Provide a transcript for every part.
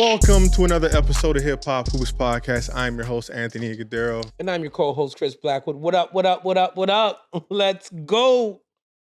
Welcome to another episode of Hip Hop Hoops Podcast. I'm your host, Anthony Aguadero. And I'm your co-host, Chris Blackwood. What up, what up, what up, what up? Let's go.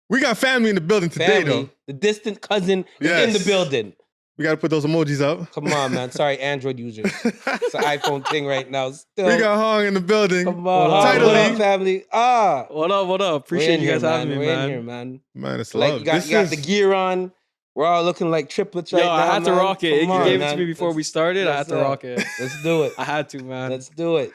We got family in the building today, though. The distant cousin is in the building. We got to put those emojis up. Come on, man. Sorry, Android users. It's an iPhone thing right now. Still. We got Hong in the building. Come on, Tidal what League. up, family? What up? Appreciate you guys having me, We're man. in here, man. Man, it's Like, love. you got the gear on. We're all looking like triplets right now. I had to man. rock it. Come on, Iggy gave it man. to me before we started. I had to rock it. Let's do it. I had to, man. Let's do it.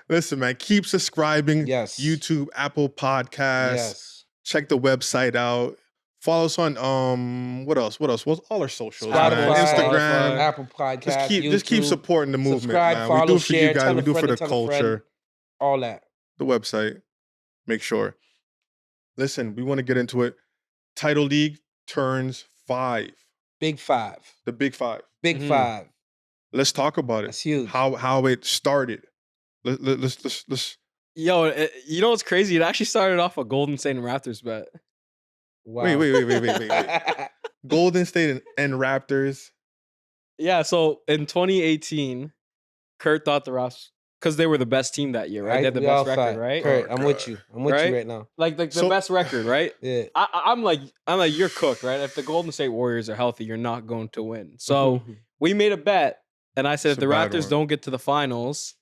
Listen, man, keep subscribing. Yes. YouTube, Apple Podcasts. Yes. Check the website out. Follow us on what else? What's all our socials, Spotify, man? Instagram. Apple Podcasts, Just keep YouTube. supporting the movement, Subscribe, man. follow, We do it for share, you guys. tell We a do it for friend, the tell a friend. culture. All that. The website. Make sure. Listen, we want to get into it. Tidal League turns 5. Big 5. The Big 5. Big 5. Let's talk about it. That's huge. How it started. Let's. Yo, you know what's crazy? It actually started off a Golden State and Raptors bet. Wow. Wait. Golden State and Raptors. Yeah, so in 2018, Kurt thought the Raps, because they were the best team that year, right? They had the best record, right? Kurt, Oh, I'm with you. I'm with you right now. Like the So- best record, right? Yeah. I'm like, you're cooked, right? If the Golden State Warriors are healthy, you're not going to win. So we made a bet, and I said It's if a the bad Raptors one. don't get to the finals,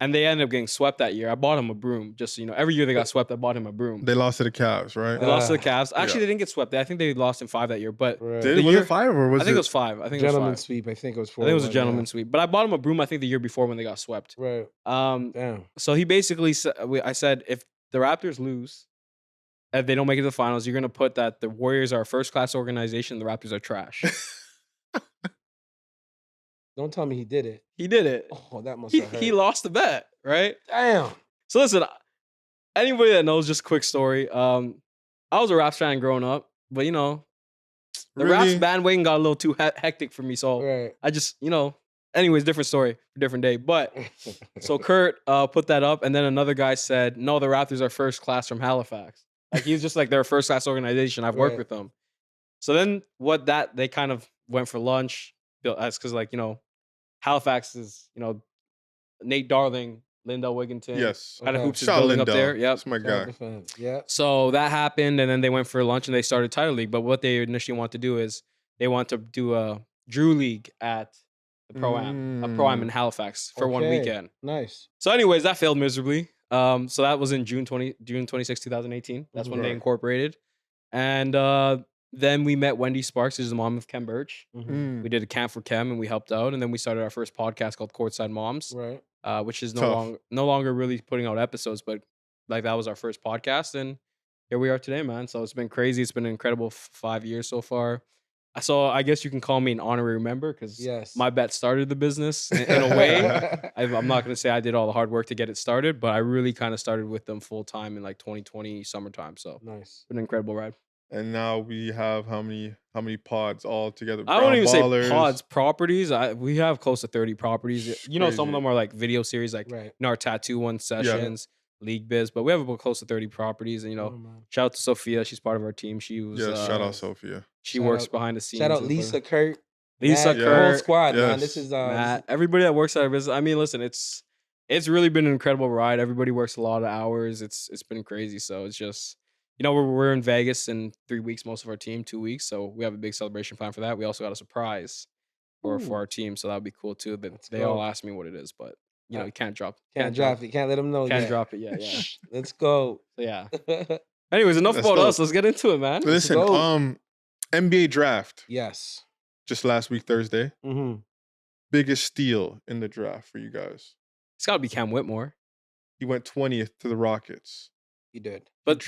and they ended up getting swept that year, I bought him a broom. Just so you know, every year they got swept, I bought him a broom. They lost to the Cavs, right? They lost to the Cavs. yeah. Actually, they didn't get swept. I think they lost in 5 that year. But Right. Did the it? Was year- it 5 or was I think it? it was 5. I think Gentleman it was 5. sweep. I think it was 4. I think it was a gentleman sweep. But I bought him a broom. I think the year before when they got swept. Right. Damn. So he basically said, I said, if the Raptors lose, if they don't make it to the finals, you're gonna put that the Warriors are a first class organization. The Raptors are trash. Don't tell me he did it. He did it. Oh, that must have hurt. He lost the bet, right? Damn. So listen, anybody that knows, just quick story. I was a Raps fan growing up, but you know, the Really? Raps bandwagon got a little too hectic for me. So Right. I just, anyways, different story, different day. But so Kurt put that up, and then another guy said, no, the Raptors are first class from Halifax. Like he's just like they're a first class organization. I've worked Right. with them. So then they kind of went for lunch. That's because Halifax is, Nate Darling, Lindell Wigginton. Yes. Kind of Okay. hoops is Shout out building up Lindell. there. Yep. That's my guy. Defense. Yeah. So that happened, and then they went for lunch and they started Tidal League. But what they initially want to do is they want to do a Drew League at the Pro-Am, a Pro-Am in Halifax for one Okay. weekend. Nice. So anyways, that failed miserably. So that was in June 26, 2018. That's when they Right. incorporated. And then we met Wendy Sparks, who's the mom of Kem Birch. Mm. We did a camp for Kem and we helped out. And then we started our first podcast called Courtside Moms, Right. which is Tough. no longer really putting out episodes, but like that was our first podcast. And here we are today, man. So it's been crazy. It's been an incredible 5 years so far. So I guess you can call me an honorary member because Yes. my bet started the business in a way. I'm not going to say I did all the hard work to get it started, but I really kind of started with them full time in like 2020 summertime. So it's Nice. been an incredible ride. And now we have how many pods all together? I don't even Ballers. say pods, properties. We have close to 30 properties. It's Some of crazy. them are like video series, like Right. our tattoo one sessions, League Biz, but we have about close to 30 properties. And Oh, man. shout out to Sophia. She's part of our team. She was Yes, shout out Sophia. She Shout works out- behind the scenes. Shout out and Lisa, stuff. Kurt. Lisa, Matt, the Kurt, whole squad, man. yes. This is Matt, everybody that works at our business. I mean, listen, it's really been an incredible ride. Everybody works a lot of hours. It's been crazy. So it's just, we're in Vegas in 3 weeks, most of our team, 2 weeks. So we have a big celebration plan for that. We also got a surprise for Ooh. our team. So that'd be cool too. But Let's they go. all ask me what it is, but you can't drop. Can't drop it. Can't let them know. Can't yet. drop it yet. Yeah. Let's go. So yeah. Anyways, enough Let's about go. us. Let's get into it, man. Listen, go. NBA draft Yes. just last week Thursday. Mm-hmm. Biggest steal in the draft for you guys. It's got to be Cam Whitmore. He went 20th to the Rockets. You did. But He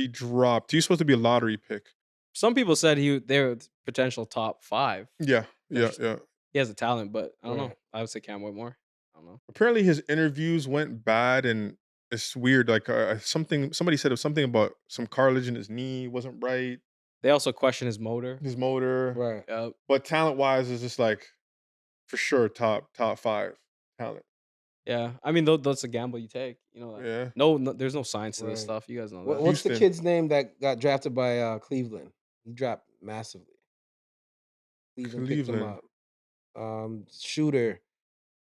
dropped. He was supposed to be a lottery pick. some people said they're potential top 5. Yeah. He has the talent, but I don't know. I would say Cam Whitmore. I don't know. Apparently his interviews went bad and it's weird. Like somebody said it was something about some cartilage in his knee wasn't right. They also question his motor. His motor. Right. Yep. But talent wise is just like for sure top 5 talent. Yeah. I mean, that's a gamble you take. That. Yeah. No, there's no science to this Right. stuff. You guys know that. What's the Houston. kid's name that got drafted by Cleveland? He dropped massively. Cleveland picked him Cleveland. up. shooter.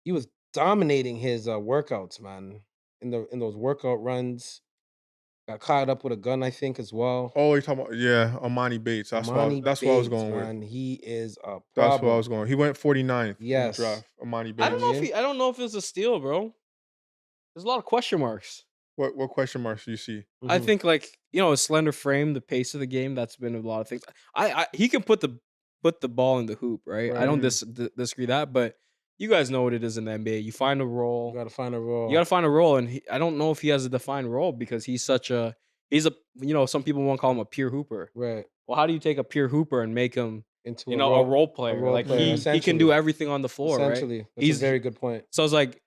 He was dominating his workouts, man. In those workout runs. Got caught up with a gun, I think, as well. Oh, you're talking about Amani Bates. Amani That's what I was Bates, going with. man. He is a That's what I was problem. going. He went 49th in the Yes. draft. Amani I don't Bates. know Yeah. I don't know if it's a steal, bro. There's a lot of question marks. What question marks do you see? I Mhm. think his slender frame, the pace of the game, that's been a lot of things. He can put the ball in the hoop, right? I don't disagree that, but you guys know what it is in the NBA. You find a You role. gotta find a role. You got to find a role, and I don't know if he has a defined role because he's a some people won't call him a pure hooper. Right. Well, how do you take a pure hooper and make him Into a role player? role player, He can do everything on the floor, essentially. right? That's a very good point. So it's like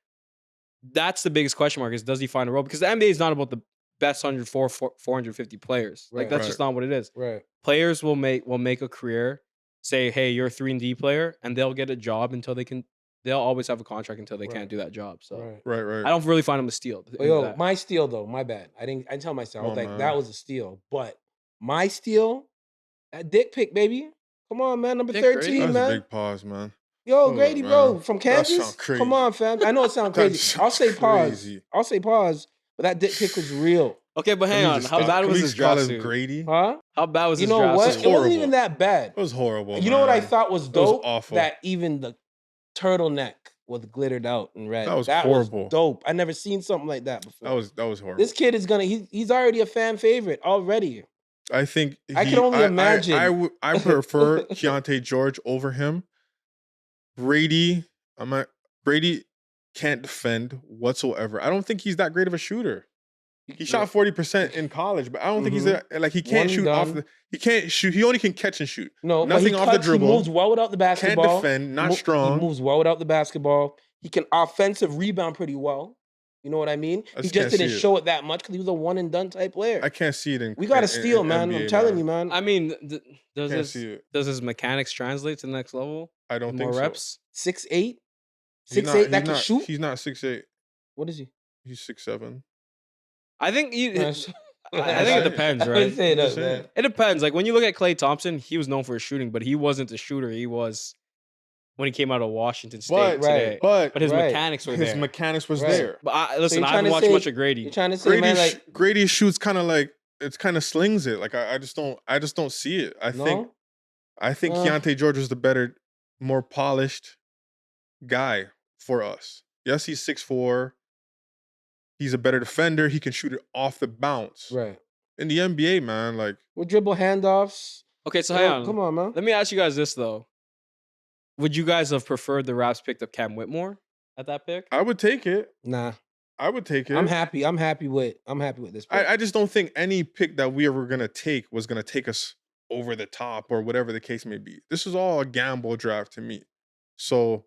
that's the biggest question mark is does he find a role? Because the NBA is not about the best 450 players. Like Right. that's just not what it is. Right. Players will make a career, say, hey, you're a 3-and-D player, and they'll get a job until they can. They'll always have a contract until they Right. can't do that job. So Right. Right. I don't really find him a steal. But yo, my steal though, my bad. I didn't tell myself. I was Come like, on, that man. was a steal. But my steal, that dick pic, baby. Come on, man. Number Dick 13, Grady? That's man. a big pause, man. Yo, Hold up, Grady, man. bro, from That Kansas. sound crazy. Come on, fam. I know it sounds That crazy. I'll say sounds pause. crazy. I'll say pause. But that dick pic was real. Okay, but hang on. How bad was his draft suit? Grady? Huh? How bad was You his know draft what? suit? It wasn't horrible. even that bad. It was horrible. You know what I man. thought was was dope? awful. That even the turtleneck was glittered out in red. That was horrible. dope. I never seen something like that before. That was horrible. This kid is he's already a fan favorite already. I think I can only imagine. I prefer Keontae George over him. Brady can't defend whatsoever. I don't think he's that great of a shooter. He shot 40% in college, but I don't think he's he can't shoot off the. He can't shoot. He only can catch and shoot. No, nothing but off the dribble. He moves well without the basketball. Can't defend. Not strong. He moves well without the basketball. He can offensive rebound pretty well. You know what I mean? He just didn't show it that much because he was a one and done type player. I can't see it. We got to steal, man. NBA, I'm telling you, man. I mean, does see his mechanics translate to the next level? I don't More think reps. 6'8", He's 6'8" that can shoot. He's not 6'8". What is he? He's 6'7". I think I think it it depends, right? It depends. Like when you look at Klay Thompson, he was known for his shooting, but he wasn't a shooter. He was when he came out of Washington State today. But his mechanics were there. His mechanics was there. But I haven't watched much of Grady. You're trying to say, man, like Grady shoots kind of like it's kind of slings it. Like I just don't see it. I think Keontae George was the better, more polished guy for us. Yes, he's 6'4". He's a better defender. He can shoot it off the bounce. Right. In the NBA, man, like with dribble handoffs. Okay, so hang on. Come on, man. Let me ask you guys this though. Would you guys have preferred the Raps picked up Cam Whitmore at that pick? I would take it. Nah. I would take it. I'm happy with this pick. I just don't think any pick that we were gonna take was gonna take us over the top or whatever the case may be. This is all a gamble draft to me. So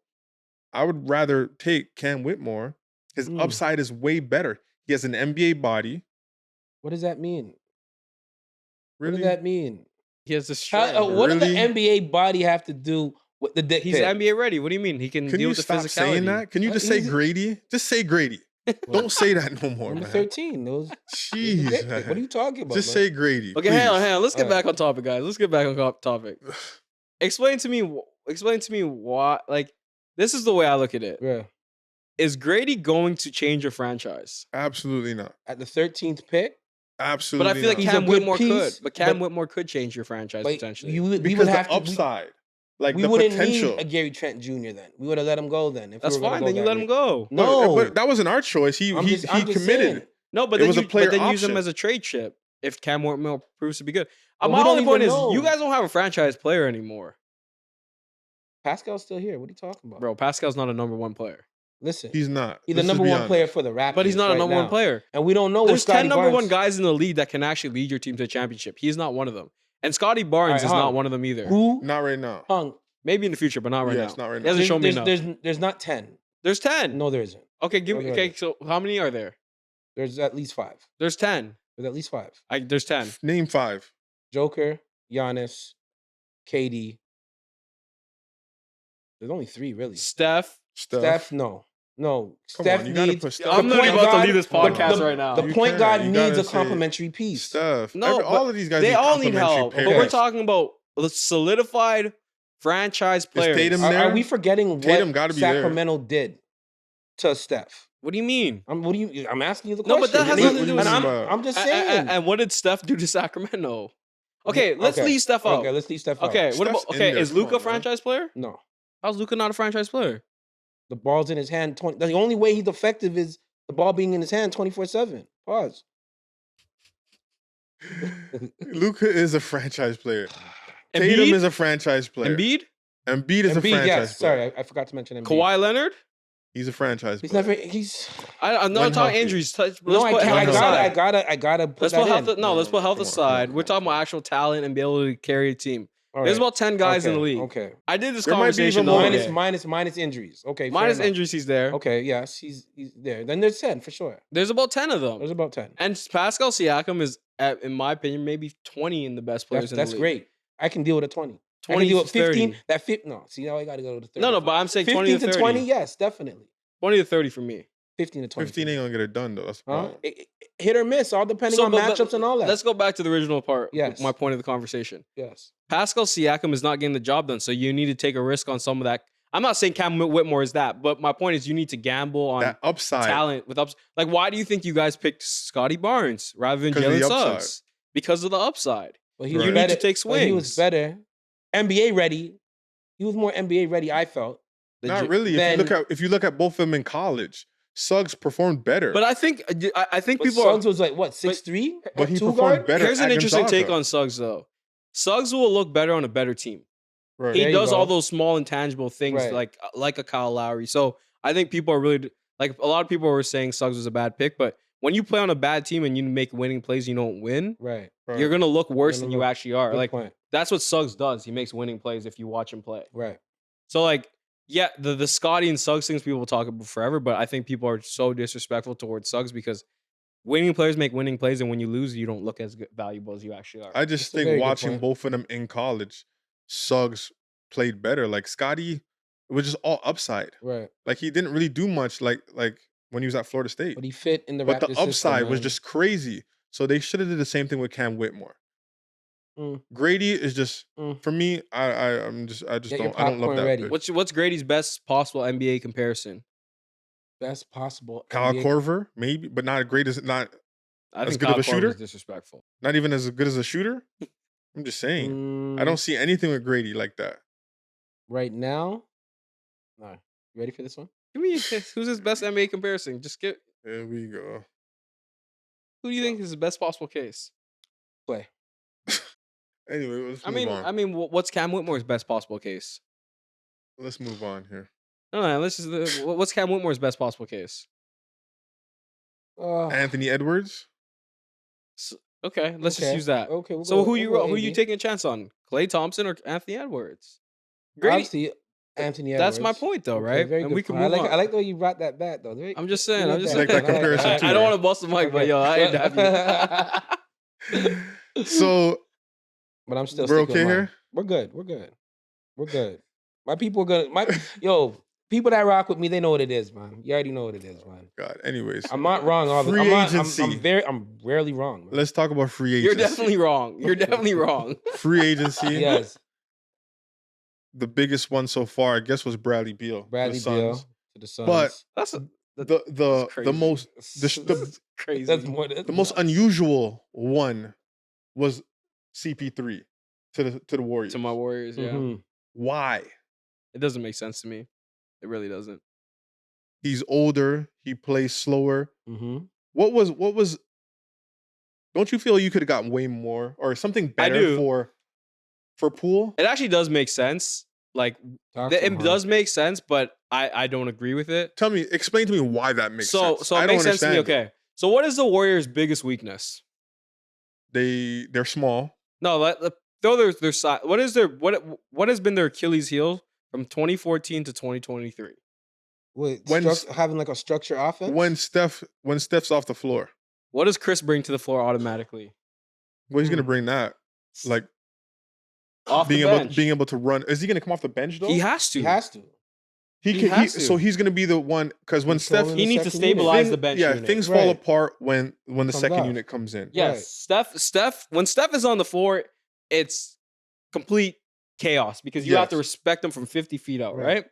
I would rather take Cam Whitmore. His upside is way better. He has an NBA body. What does that mean? Really? What does that mean? He has this. What does the NBA body have to do with the dick He's pic? NBA ready. What do you mean? He can deal with the stop physicality. saying that? Can you just say Grady? Just say Grady. Don't say that no more, Number man. 13. Those. Jeez, man. What are you talking about? Just say Grady. Okay, please. hang on. Let's get back on topic, guys. Let's get back on topic. Explain to me why. Like, this is the way I look at it. Yeah. Is Grady going to change your franchise? Absolutely not. At the 13th pick? Absolutely. But I feel like He's Cam a good Whitmore piece, could. But Cam Whitmore could change your franchise potentially. We would have the upside. Like we the wouldn't potential. need a Gary Trent Jr. then. We would have let him go then. If That's we were fine. go Then you that let him way. go. No, but that wasn't our choice. He I'm just committed. saying. No, but It then was a player use him option. as a trade chip if Cam Whitmore proves to be good. But My we don't only point even is know. you guys don't have a franchise player anymore. Pascal's still here. What are you talking about? Bro, Pascal's not a number one player. Listen. He's not. He's the number one player for the Raptors. But he's not a right number now. one player. And we don't know There's what 10 number one Barnes- guys in the league that can actually lead your team to a championship. He's not one of them. And Scotty Barnes is not one of them either. Who? Not right now. Hung. Maybe in the future, but not right now. Yes, not right He hasn't shown me enough. There's not 10. There's 10. No, there isn't. Okay, give me. Okay, so how many are there? There's at least 5. There's 10. There's at least 5. There's 10. Name 5. Joker, Giannis, KD. There's only 3 really. Steph. Steph, no. Come Steph on, you gotta needs. put Steph. I'm literally about to leave this podcast right now. The You point can't. guard You needs gotta a say complementary piece. Steph. No, all of these guys. They all need complementary help. But pairs. we're talking about the solidified franchise Is players. Tatum Are there? we forgetting Tatum what gotta be there. Sacramento did to Steph? What do you mean? I'm asking you the No, question. but that has What- nothing what to do do you with. mean And by- I'm just saying. And what did Steph do to Sacramento? Okay, let's leave Steph out. Okay, let's leave Steph out. Okay, what about Steph's in there, is come Luka a on, man. franchise player? No, How's Luka not a franchise player? the ball's in his hand. The only way he's effective is the ball being in his hand 24/7. Pause. Luka is a franchise player. Tatum Embiid? is a franchise player. Embiid? Embiid is a Embiid, franchise yes. player. Sorry, I forgot to mention Embiid. Kawhi Leonard? He's a franchise He's player. never. He's I'm not When talking healthy. injuries. Let's no. put health aside. I gotta put Let's that put health. in. No, let's put health come on, aside. come We're on, talking come about actual talent and be able to carry a team. All There's right. about 10 guys in the Okay, league. Okay. I did this There might be conversation even the more. other day. Minus injuries. Okay. fair Minus enough. injuries, he's there. Okay. Yes, he's there. Then there's 10 for sure. There's about 10 of them. There's about 10. And Pascal Siakam is, in my opinion, maybe 20 in the best players That's in the league. great. I can deal with a 20. 20 I can deal to with 15. 30. That 50. No, see now I gotta go to the 30. No, but I'm saying 20 15 to 30. 20. Yes, definitely. 20 to 30 for me. 15 to 20. 15 ain't gonna get it done though. That's the Huh? problem. Hit or miss, all depending on but matchups and all that. Let's go back to the original part. Yes. My point of the conversation. Yes. Pascal Siakam is not getting the job done, so you need to take a risk on some of that. I'm not saying Cam Whitmore is that, but my point is you need to gamble on That upside. talent with ups. Like, why do you think you guys picked Scotty Barnes rather than 'Cause of Jalen the upside. Suggs? Because of the upside. But You was need better, to take but he was swings. better. NBA ready. He was more NBA ready, I felt. Not really. then- If you look at both of them in college, Suggs performed better. But I think But people Suggs are. was like, what, 6'3"? But he Two performed guard? better. Here's an at interesting Gonzaga. take on Suggs, though. Suggs will look better on a better team. Right. He There you does all go. those small intangible things Right. like a Kyle Lowry. So I think people are really like a lot of people were saying Suggs was a bad pick, but when you play on a bad team and you make winning plays, you don't win. Right. Right. You're gonna look worse You're than gonna you look- actually are. Good Like point. that's what Suggs does. He makes winning plays if you watch him play. Right. So like, yeah, the Scotty and Suggs things people will talk about forever, but I think people are so disrespectful towards Suggs because winning players make winning plays, and when you lose, you don't look as valuable as you actually are. I just That's a very think good watching point. both of them in college, Suggs played better. Like Scotty, it was just all upside. Right. Like he didn't really do much. Like when he was at Florida State. But he fit in the But the Raptors system, upside was man. just crazy. So they should have did the same thing with Cam Whitmore. Mm. Grady is just Mm. for me. I just Get your don't I don't love popcorn that. ready. pick. What's Grady's best possible NBA comparison? best possible. Kyle NBA Korver maybe, but not great as not I As think good of Kyle a shooter? Korver is disrespectful. not even as good as a shooter. I'm just saying. I Mm, don't see anything with Grady like that. right now. No. You ready for this one? Give me who's his best NBA comparison? Just get There we go. who do you think is the best possible case? Play. Anyway, let's I move mean, on. what's Cam Whitmore's best possible case? Let's move on here. No, let's just what's Cam Whitmore's best possible case? Anthony Edwards. Okay, let's just Okay, use that. okay, we'll So go- who we'll you go who you AD. taking a chance on? Klay Thompson or Anthony Edwards? Grady. Obviously, Anthony Edwards. That's my point, though, Okay, right? very And good we can point. move on. I like the way you brought that back, though. I'm just saying. You I'm like just Like saying. that comparison I too, don't right? want to bust the mic, but Okay. yo, I ain't happy. So But I'm still. we're sticking with okay mine. here. We're good. We're good. We're good. My people are good. People that rock with me, they know what it is, man. You already know what it is, man. God. Anyways, I'm not wrong all the Free I'm not, agency. I'm rarely wrong, man. let's talk about free You're agency. definitely wrong. You're definitely wrong. Free agency. Yes. The biggest one so far, I guess, was Bradley Beal. to the Bradley Suns. Beal to the Suns. But That's the crazy. most the crazy. That's the most unusual one was CP3 to the Warriors. to my Warriors. Yeah, Mhm. Why? it doesn't make sense to me. It really doesn't. He's older. He plays slower. Mhm. What was? Don't you feel you could have gotten way more or something better do. for Poole? It actually does make sense. Like Talk it some, huh? does make sense, but I don't agree with it. Explain to me why that makes So sense. so I it don't makes sense to me. understand it. Okay, so what is the Warriors' biggest weakness? They're small. No, throw their side. What has been their Achilles heel from 2014 to 2023? Wait, When- having like a structured offense. When Steph's off the floor, What does Chris bring to the floor automatically? well, he's gonna Hmm. bring that. Like Off being the able bench. being able to run. Is he gonna come off the bench though? He has to. he has to. he can, has to. so he's gonna be the one because when Steph Controlling He the needs to second unit. stabilize the bench unit. things fall Right. apart when the Comes second off. unit comes in. Yes, Steph. When Steph is on the floor, it's complete chaos because you have to respect him from 50 feet out, right?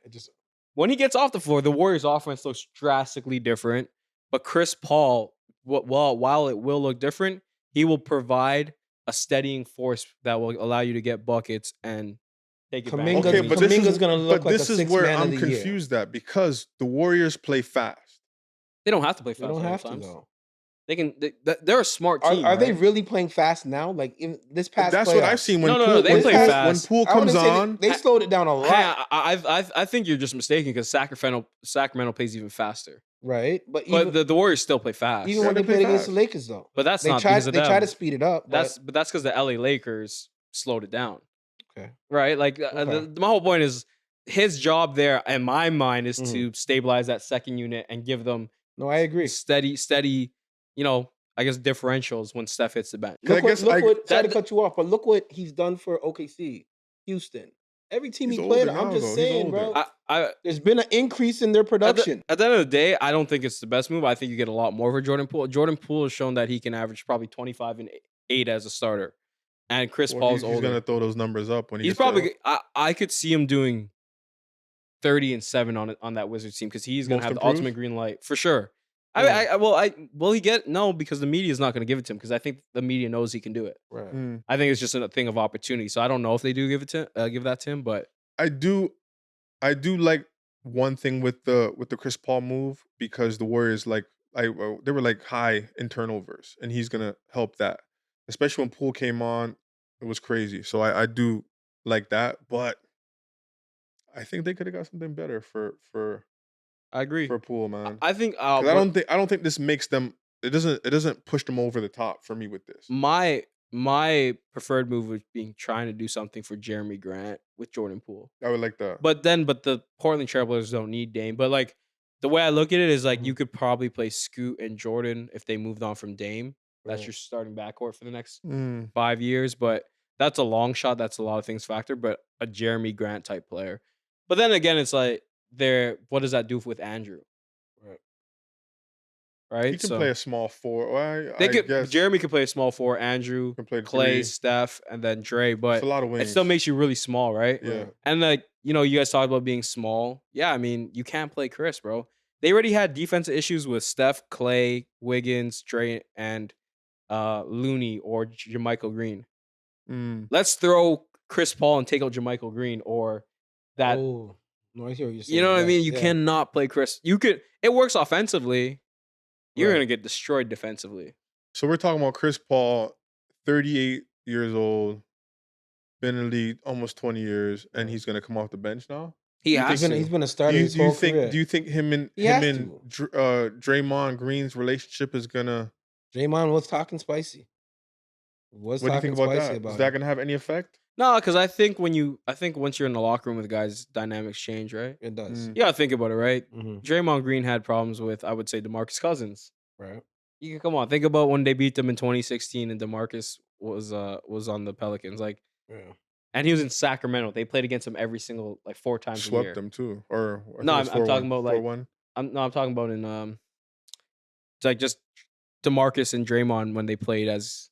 When he gets off the floor, the Warriors' offense looks drastically different. But Chris Paul, while it will look different, he will provide a steadying force that will allow you to get buckets and take advantage. Okay, but Kuminga's going to look like a six where I'm confused at because the Warriors play fast. They don't have to play fast. They don't have to though. They can. They're a smart team. Are they really playing fast now? Like in this past. That's what I've seen. When no, they play fast. When Poole comes on, they slowed it down a lot. I think you're just mistaken because Sacramento plays even faster. Right, but the Warriors still play fast. Even when they played against the Lakers, though. But that's not because of them. They try to speed it up. That's because the LA Lakers slowed it down. Okay. Right, like my whole point is his job there, in my mind, is to stabilize that second unit and give them. No, I agree. Steady. I guess differentials when Steph hits the bench. Sorry to cut you off, but look what he's done for OKC, Houston. Every team he played, I'm just saying, bro. There's been an increase in their production. At the end of the day, I don't think it's the best move. I think you get a lot more for Jordan Poole. Jordan Poole has shown that he can average probably 25 and 8 as a starter. And Chris Paul's older. He's going to throw those numbers up when he's probably. I could see him doing 30 and 7 on that Wizards team because he's going to have the ultimate green light for sure. Will he get no because the media is not going to give it to him because I think the media knows he can do it. Right. I think it's just a thing of opportunity. So I don't know if they do give that to him, but I do like one thing with the Chris Paul move because the Warriors they were like high in turnovers and he's gonna help that, especially when Poole came on. It was crazy. So I do like that, but I think they could have got something better for. I agree. For Poole, man. I think I don't think this makes them. It doesn't push them over the top for me with this. My preferred move would be trying to do something for Jeremy Grant with Jordan Poole. I would like that. But the Portland Trailblazers don't need Dame. But like the way I look at it is like you could probably play Scoot and Jordan if they moved on from Dame. That's your starting backcourt for the next 5 years. But that's a long shot. That's a lot of things factor. But a Jeremy Grant type player. But then again, it's like. What does that do with Andrew? Right. He can play a small 4. Jeremy can play a small 4. Andrew, Clay, Steph, and then Dre. But it's a lot of wings. It still makes you really small, right? Yeah. And you guys talked about being small. Yeah, I mean, you can't play Chris, bro. They already had defensive issues with Steph, Clay, Wiggins, Dre, and Looney or JaMychal Green. Let's throw Chris Paul and take out JaMychal Green or that. Oh. No, I hear what you're saying. You know what I mean? You cannot play Chris. It works offensively. You're going to get destroyed defensively. So we're talking about Chris Paul, 38 years old, been in the league almost 20 years, and he's going to come off the bench now? He's been a starter his whole career. Do you think him and Draymond Green's relationship is going to... Draymond was talking spicy. What do you think about that? Is that going to have any effect? No, because I think once you're in the locker room with guys, dynamics change, right? It does. You gotta think about it, right? Draymond Green had problems with, I would say, DeMarcus Cousins. Right. You can come on, think about when they beat them in 2016 and DeMarcus was on the Pelicans, and he was in Sacramento. They played against him every single 4 times. Swept them too, or no? I'm talking about 4-1. I'm talking about in just DeMarcus and Draymond when they played as.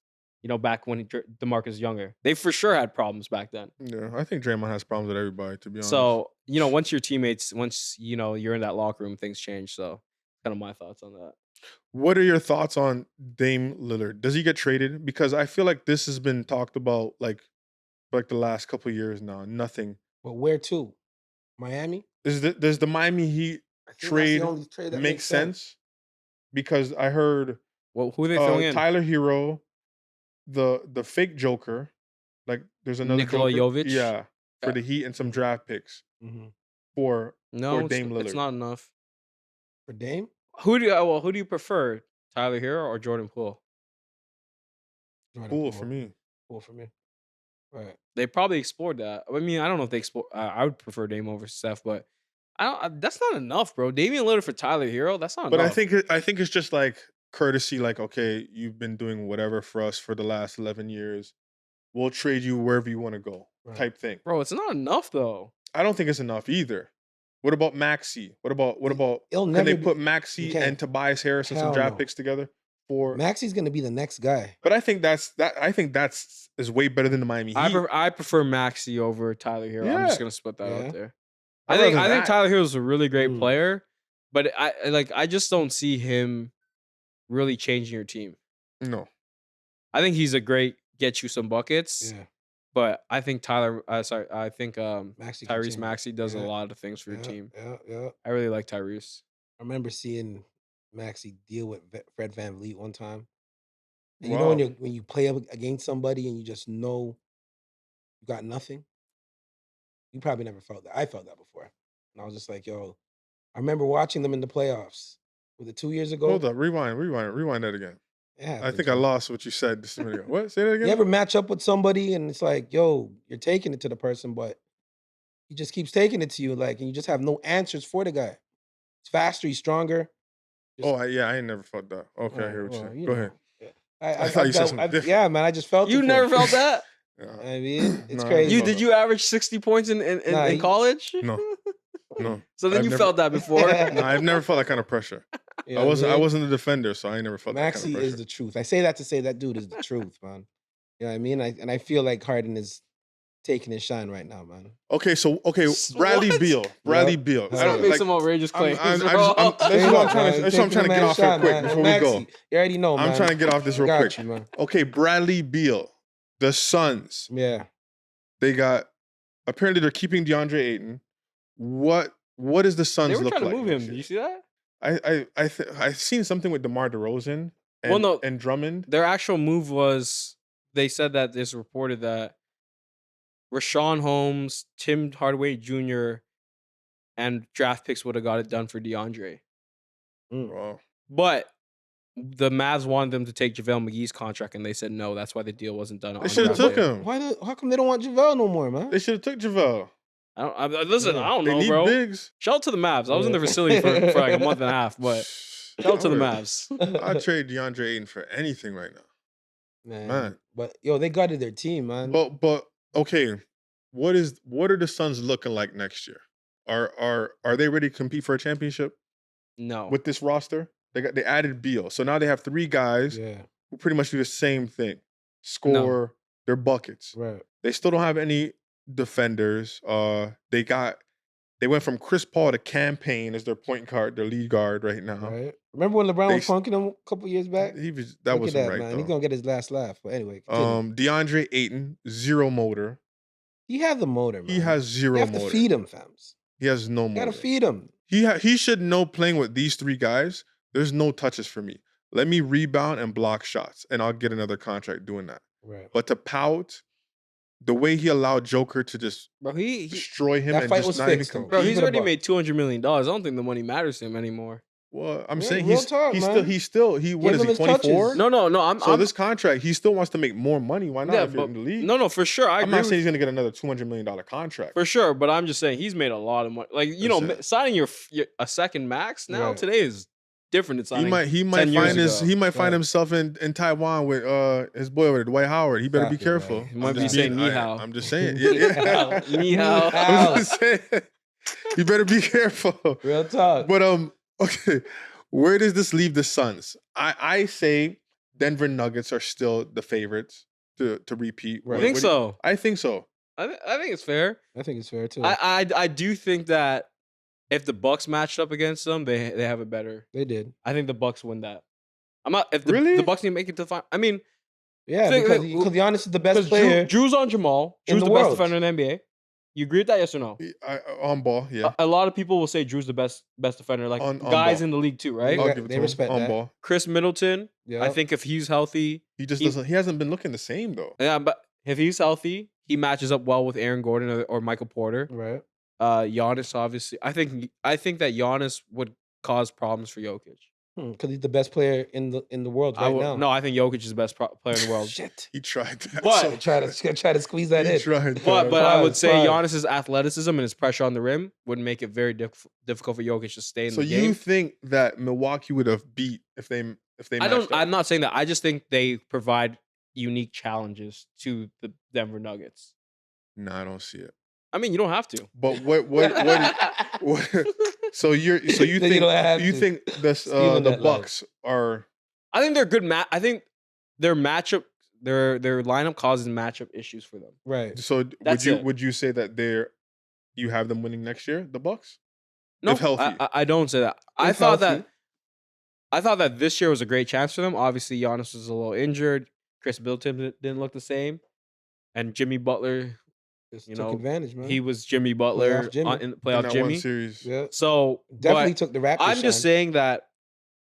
Back when DeMarcus was younger. They for sure had problems back then. Yeah, I think Draymond has problems with everybody, to be honest. So, once your teammates, you're in that locker room, things change. So, kind of my thoughts on that. What are your thoughts on Dame Lillard? Does he get traded? Because I feel like this has been talked about for the last couple of years now. Nothing. But where to? Miami? Does the Miami Heat trade make sense? Because I heard who are they throwing in? Tyler Hero, the fake Joker, there's another Nikola Joker. Jovic, for the Heat and some draft picks for Dame Lillard. It's not enough for Dame. Who do you prefer, Tyler Hero or Jordan Poole? Poole for me. Poole for me. Right. They probably explored that. I mean, I don't know if they explored. I would prefer Dame over Steph, but that's not enough, bro. Damian Lillard for Tyler Hero, that's not enough. But I think it's just courtesy, okay, you've been doing whatever for us for the last 11 years. We'll trade you wherever you want to go, type thing. Bro, it's not enough though. I don't think it's enough either. What about Maxey? What about can they put Maxey and Tobias Harris and some draft picks together? for Maxi's gonna be the next guy. But I think that's is way better than the Miami Heat. I prefer Maxey over Tyler Hero. I'm just gonna split that out there. I think Tyler Hero is a really great player, but I just don't see him really changing your team. No. I think he's a great get you some buckets. Yeah. But I think Tyrese Maxey does a lot of things for your team. Yeah. I really like Tyrese. I remember seeing Maxey deal with Fred VanVleet one time. And you know when you play up against somebody and you just know you got nothing? You probably never felt that. I felt that before. And I was just like, yo, I remember watching them in the playoffs. Was it 2 years ago? Hold up, rewind that again. Yeah, I think I lost what you said just a minute ago. What? Say that again? You ever match up with somebody and it's like, yo, you're taking it to the person, but he just keeps taking it to you, and you just have no answers for the guy. He's faster, he's stronger. I ain't never felt that. Okay, I hear what you're saying. Go ahead. I thought you said something different. Yeah, man, I just felt you never felt that? I mean, it's crazy. Did you average 60 points in college? No. So then you felt that before? No, I've never felt that kind of pressure. I wasn't a defender, so I ain't never felt that kind of pressure. Maxey is the truth. I say that to say that dude is the truth, man. You know what I mean? I feel like Harden is taking his shine right now, man. Okay, Bradley Beal. Bradley Beal. I don't make some outrageous claims. That's what I'm trying to get off real quick before we go. You already know, man. I'm trying to get off this real quick. Man. Okay, Bradley Beal. The Suns. Yeah. Apparently they're keeping DeAndre Ayton. What does the Suns look like? They were trying to move him. Did you see that? I've seen something with DeMar DeRozan and Drummond. Their actual move was they said that it's reported that Rashawn Holmes, Tim Hardaway Jr., and draft picks would have got it done for DeAndre. Wow. But the Mavs wanted them to take JaVale McGee's contract, and they said no. That's why the deal wasn't done. They should have took him. How come they don't want JaVale no more, man? They should have took JaVale. I don't know, need bro. Bigs. Shout out to the Mavs. I was in the facility for like a month and a half, but shout out to the Mavs. I'd trade DeAndre Ayton for anything right now. Man. But they gutted their team, man. But okay, what are the Suns looking like next year? Are they ready to compete for a championship? No. With this roster? They added Beal. So now they have 3 guys who pretty much do the same thing. Score their buckets. Right. They still don't have any defenders. They went from Chris Paul to Campaign as their point guard, their lead guard right now. Right. Remember when LeBron was punking him a couple years back? That wasn't right, man. though. He's gonna get his last laugh. But anyway, DeAndre Ayton, 0 motor. He has the motor, man. He has 0 motor. You have to feed him, fams. He has no motor. You gotta feed him. He should know playing with these 3 guys, there's no touches for me. Let me rebound and block shots, and I'll get another contract doing that. Right. But to pout, the way he allowed Joker to just destroy him and just not even compete. Bro, he's already made $200 million. I don't think the money matters to him anymore. Well, I'm saying what is he 24? No. So this contract, he still wants to make more money. Why not if you're in the league? No, for sure. I'm not saying he's going to get another $200 million contract. For sure, but I'm just saying he's made a lot of money. Like, signing a second max now today is different than signing. He might find himself in Taiwan with his boy over there, Dwight Howard. He better be careful. Right. He might be saying ni hao. I'm just saying. Ni hao. I'm just saying. You better be careful. Real talk. But okay, where does this leave the Suns? I say Denver Nuggets are still the favorites to repeat. Right. I think so. I think so. I think it's fair. I think it's fair too. I do think that if the Bucks matched up against them, they have it better. They did. I think the Bucks win that. The Bucks need to make it to the final. I mean, because Giannis is the best player. Drew's on Jamal. Drew's the best defender in the NBA. You agree with that? Yes or no? On ball, yeah. A lot of people will say Drew's the best defender, like guys in the league too, right? They respect that. On ball. Chris Middleton, I think if he's healthy, he doesn't. He hasn't been looking the same though. Yeah, but if he's healthy, he matches up well with Aaron Gordon or Michael Porter. Right. Giannis, obviously, I think that Giannis would cause problems for Jokic. Because he's the best player in the world now. No, I think Jokic is the best player in the world. Shit. He tried that. But try to squeeze that in. But I would say Giannis's athleticism and his pressure on the rim would make it very difficult for Jokic to stay in the game. So you think that Milwaukee would have beat if they I'm not saying that. I just think they provide unique challenges to the Denver Nuggets. No, I don't see it. I mean, you don't have to. But what so you think the Bucks are I think they're good. I think their matchup, their lineup causes matchup issues for them. Right. So That's would you say that you have them winning next year, the Bucks? No, if healthy. I don't say that. I If thought healthy. that this year was a great chance for them. Obviously, Giannis was a little injured. Chris Middleton didn't look the same, and Jimmy Butler, Just you took know, advantage, man. he was Jimmy Butler Playoff Jimmy. in the in playoff that one Jimmy. series. Yeah. So Definitely but took the Raptors. I'm just shine. saying that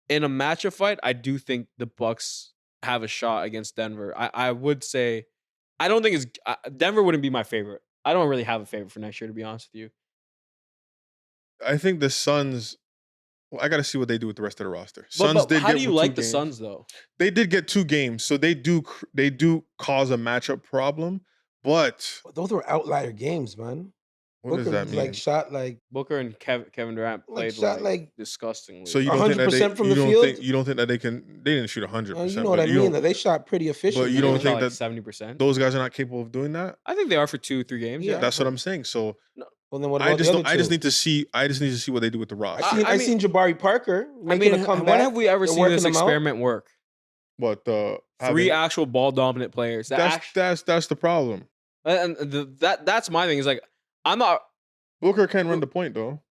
in a matchup fight, I do think the Bucks have a shot against Denver. I would say, I don't think it's Denver wouldn't be my favorite. I don't really have a favorite for next year, to be honest with you. I think the Suns. Well, I got to see what they do with the rest of the roster. But Suns did how get do you 2 like the games. Suns though? They did get 2 games, so they do cause a matchup problem. But Those were outlier games, man. what does that mean? Like shot like Booker and Kevin Durant played shot like disgustingly. So you don't think that 100% from the field? You don't think that they can? They didn't shoot 100%. you know what I mean? That they shot pretty efficient. But you don't think that 70%? those guys are not capable of doing that? I think they are for 2-3 games. Yeah. Yeah, That's what I'm saying. So Well, then what about the other I just two? need to see. I just need to see what they do with the roster. I seen Jabari Parker I making mean, a comeback. when have we ever They're seen working this them out. experiment work? But 3 actual ball dominant players. that's the problem. And that's my thing. Is like I'm not. Booker can run the point though.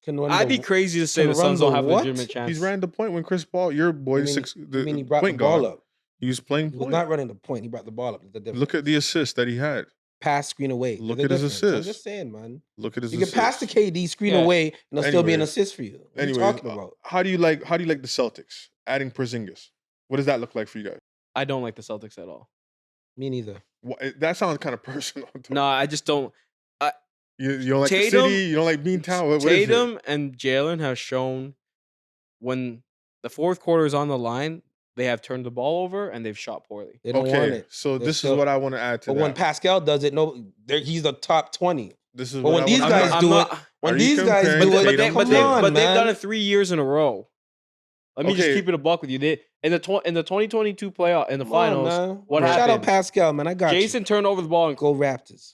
I'd be crazy to say the Suns don't have a legitimate chance. He's ran the point when Chris Paul, your boy, he brought point the ball guard. up. He was playing He point. was not running the point. He brought the ball up. Look at the assist that he had. Pass, screen away. Look at his assist. I'm just saying, man. Look at his You assist. can pass the KD, screen away, and it'll still be an assist for you. What are you talking about? How do you like the Celtics adding Porzingis? What does that look like for you guys? I don't like the Celtics at all. Me neither. That sounds kind of personal. No, I just don't. You don't like Tatum, the city? You don't like Beantown? What Tatum and Jalen have shown when the fourth quarter is on the line, they have turned the ball over and they've shot poorly. They don't want it. So this is what I want to add to that. But when Pascal does it, he's the top 20. This is but when these guys do it, but they've done it 3 years in a row. Let me just keep it a buck with you. They in the 2022 playoff in the finals. What happened? Shout out Pascal, man. I got Jason turned over the ball and go Raptors.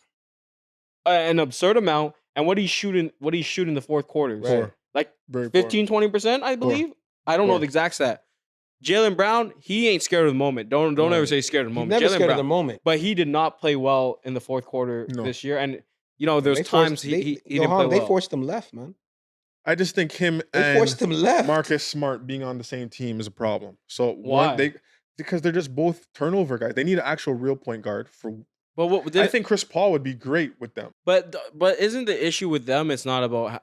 An absurd amount. And what he's shooting the fourth quarter, right. Like 15-20%, I believe. I don't know the exact stat. Jaylen Brown, he ain't scared of the moment. Don't ever say scared of the moment. He's never scared of the moment. But he did not play well in the fourth quarter this year. And there's times he didn't play well. They forced him left, man. I just think him and Marcus Smart being on the same team is a problem. So why? Because they're just both turnover guys. They need an actual real point guard for. But I think Chris Paul would be great with them. But isn't the issue with them? It's not about.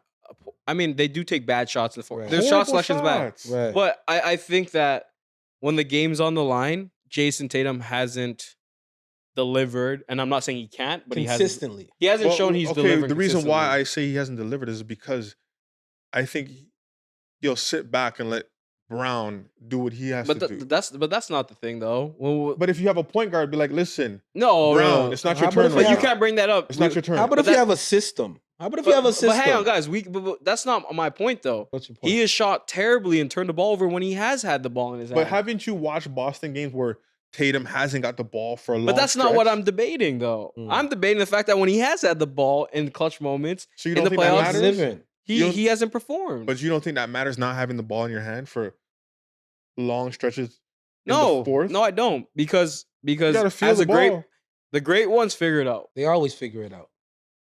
I mean, they do take bad shots in the fourth. Right. Their shot selection's bad. Right. But I think that when the game's on the line, Jason Tatum hasn't delivered, and I'm not saying he can't, but consistently. He hasn't shown he's delivering. The reason why I say he hasn't delivered is because I think he'll sit back and let Brown do what he has to do. That's not the thing though. But if you have a point guard, be like, listen, no, Brown, it's not your turn. But you can't bring that up. It's not your turn. How about if you have a system? How about if you have a system? But hang on, guys. But that's not my point though. What's your point? He has shot terribly and turned the ball over when he has had the ball in his hand. But haven't you watched Boston games where Tatum hasn't got the ball for a long But that's stretch? not what I'm debating though. I'm debating the fact that when he has had the ball in clutch moments, so you don't in the think playoffs, that matters? He hasn't performed. But you don't think that matters not having the ball in your hand for long stretches? No, the fourth? No, I don't because as the great ones figure it out. They always figure it out.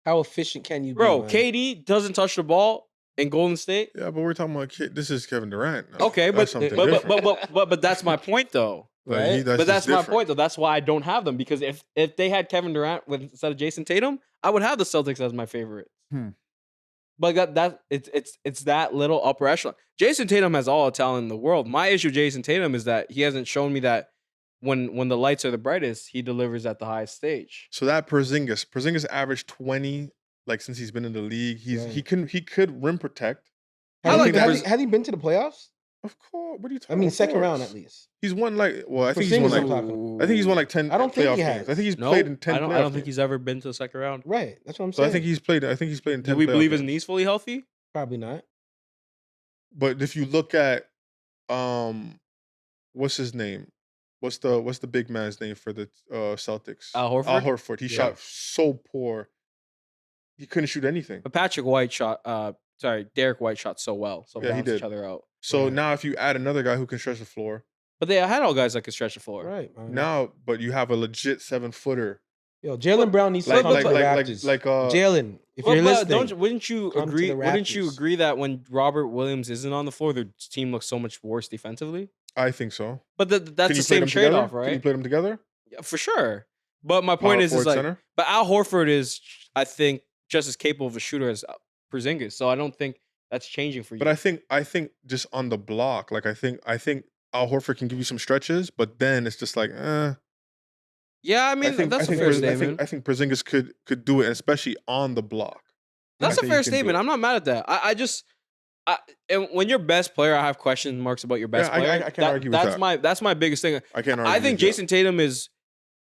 How efficient can you be? Bro, KD doesn't touch the ball in Golden State. Yeah, but we're talking about this is Kevin Durant. Okay, but that's my point though. Right? But that's my point though. That's why I don't have them, because if they had Kevin Durant instead of Jason Tatum, I would have the Celtics as my favorite. But it's that little upper echelon. Jason Tatum has all the talent in the world. My issue with Jason Tatum is that he hasn't shown me that when the lights are the brightest, he delivers at the highest stage. So that Porzingis averaged 20 since he's been in the league. He could rim protect. Has he been to the playoffs? Of course. What are you talking about? I mean, second round at least. He's won I think he's won 10 I don't think playoff he has. games. I think he's played in 10 I don't think he's ever been to the second round. Right. That's what I'm saying. So I think he's played in 10 Do we believe games. his knee's fully healthy? Probably not. But if you look at what's his name? What's the big man's name for the Celtics? Al Horford? Al Horford. He shot so poor. He couldn't shoot anything. But Derek White shot so well. So yeah, he did. each other out. So now if you add another guy who can stretch the floor, But they had all guys that could stretch the floor. Right, man. Now, but you have a legit 7-footer. Yo, Jaylen Brown needs to come to the Raptors. Jalen, if you're listening, wouldn't you agree? Wouldn't you agree that when Robert Williams isn't on the floor, their team looks so much worse defensively? I think so. But that's the same trade-off, right? Can you play them together? Yeah, for sure. But my point is like, center? But Al Horford is, I think, just as capable of a shooter as Porzingis. So I don't think that's changing for you. But I think just on the block, like I think Al Horford can give you some stretches, but then it's just like, Yeah, I mean, that's a fair statement. I think Porzingis could do it, especially on the block. That's a fair statement. I'm not mad at that. And when your best player, I have question marks about your best player. I can't argue with that. That's my biggest thing. I can't argue. I think Jason Tatum is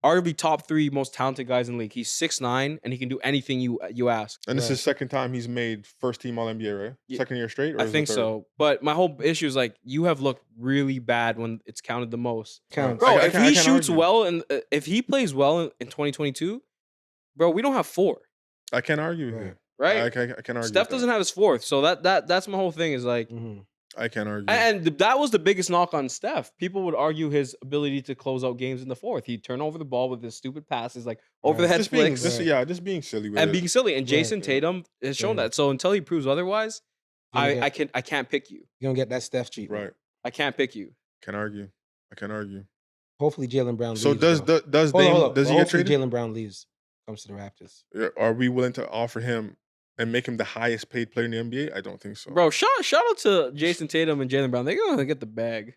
arguably top 3 most talented guys in the league. He's 6'9", and he can do anything you ask. And this is second time he's made first team All NBA, right? Yeah. Second year straight? Or I think so. But my whole issue is like, you have looked really bad when it's counted the most. Counts. Bro, if he shoots well and if he plays well in 2022, bro, we don't have 4. I can't argue with you. Right? I can't argue. Steph doesn't have his 4th. So that's my whole thing is like, I can't argue. And that was the biggest knock on Steph. People would argue his ability to close out games in the 4th. He'd turn over the ball with his stupid passes, like over the head flicks. Just being silly with and being silly. And Jason Tatum has shown that. So until he proves otherwise, I can't pick you. You don't get that Steph treatment. Right. I can't pick you. I can't argue. Hopefully Jaylen Brown leaves. So does he get traded? Jaylen Brown leaves, comes to the Raptors. Are we willing to offer him and make him the highest paid player in the NBA? I don't think so. Bro, shout out to Jason Tatum and Jaylen Brown. They're going to get the bag.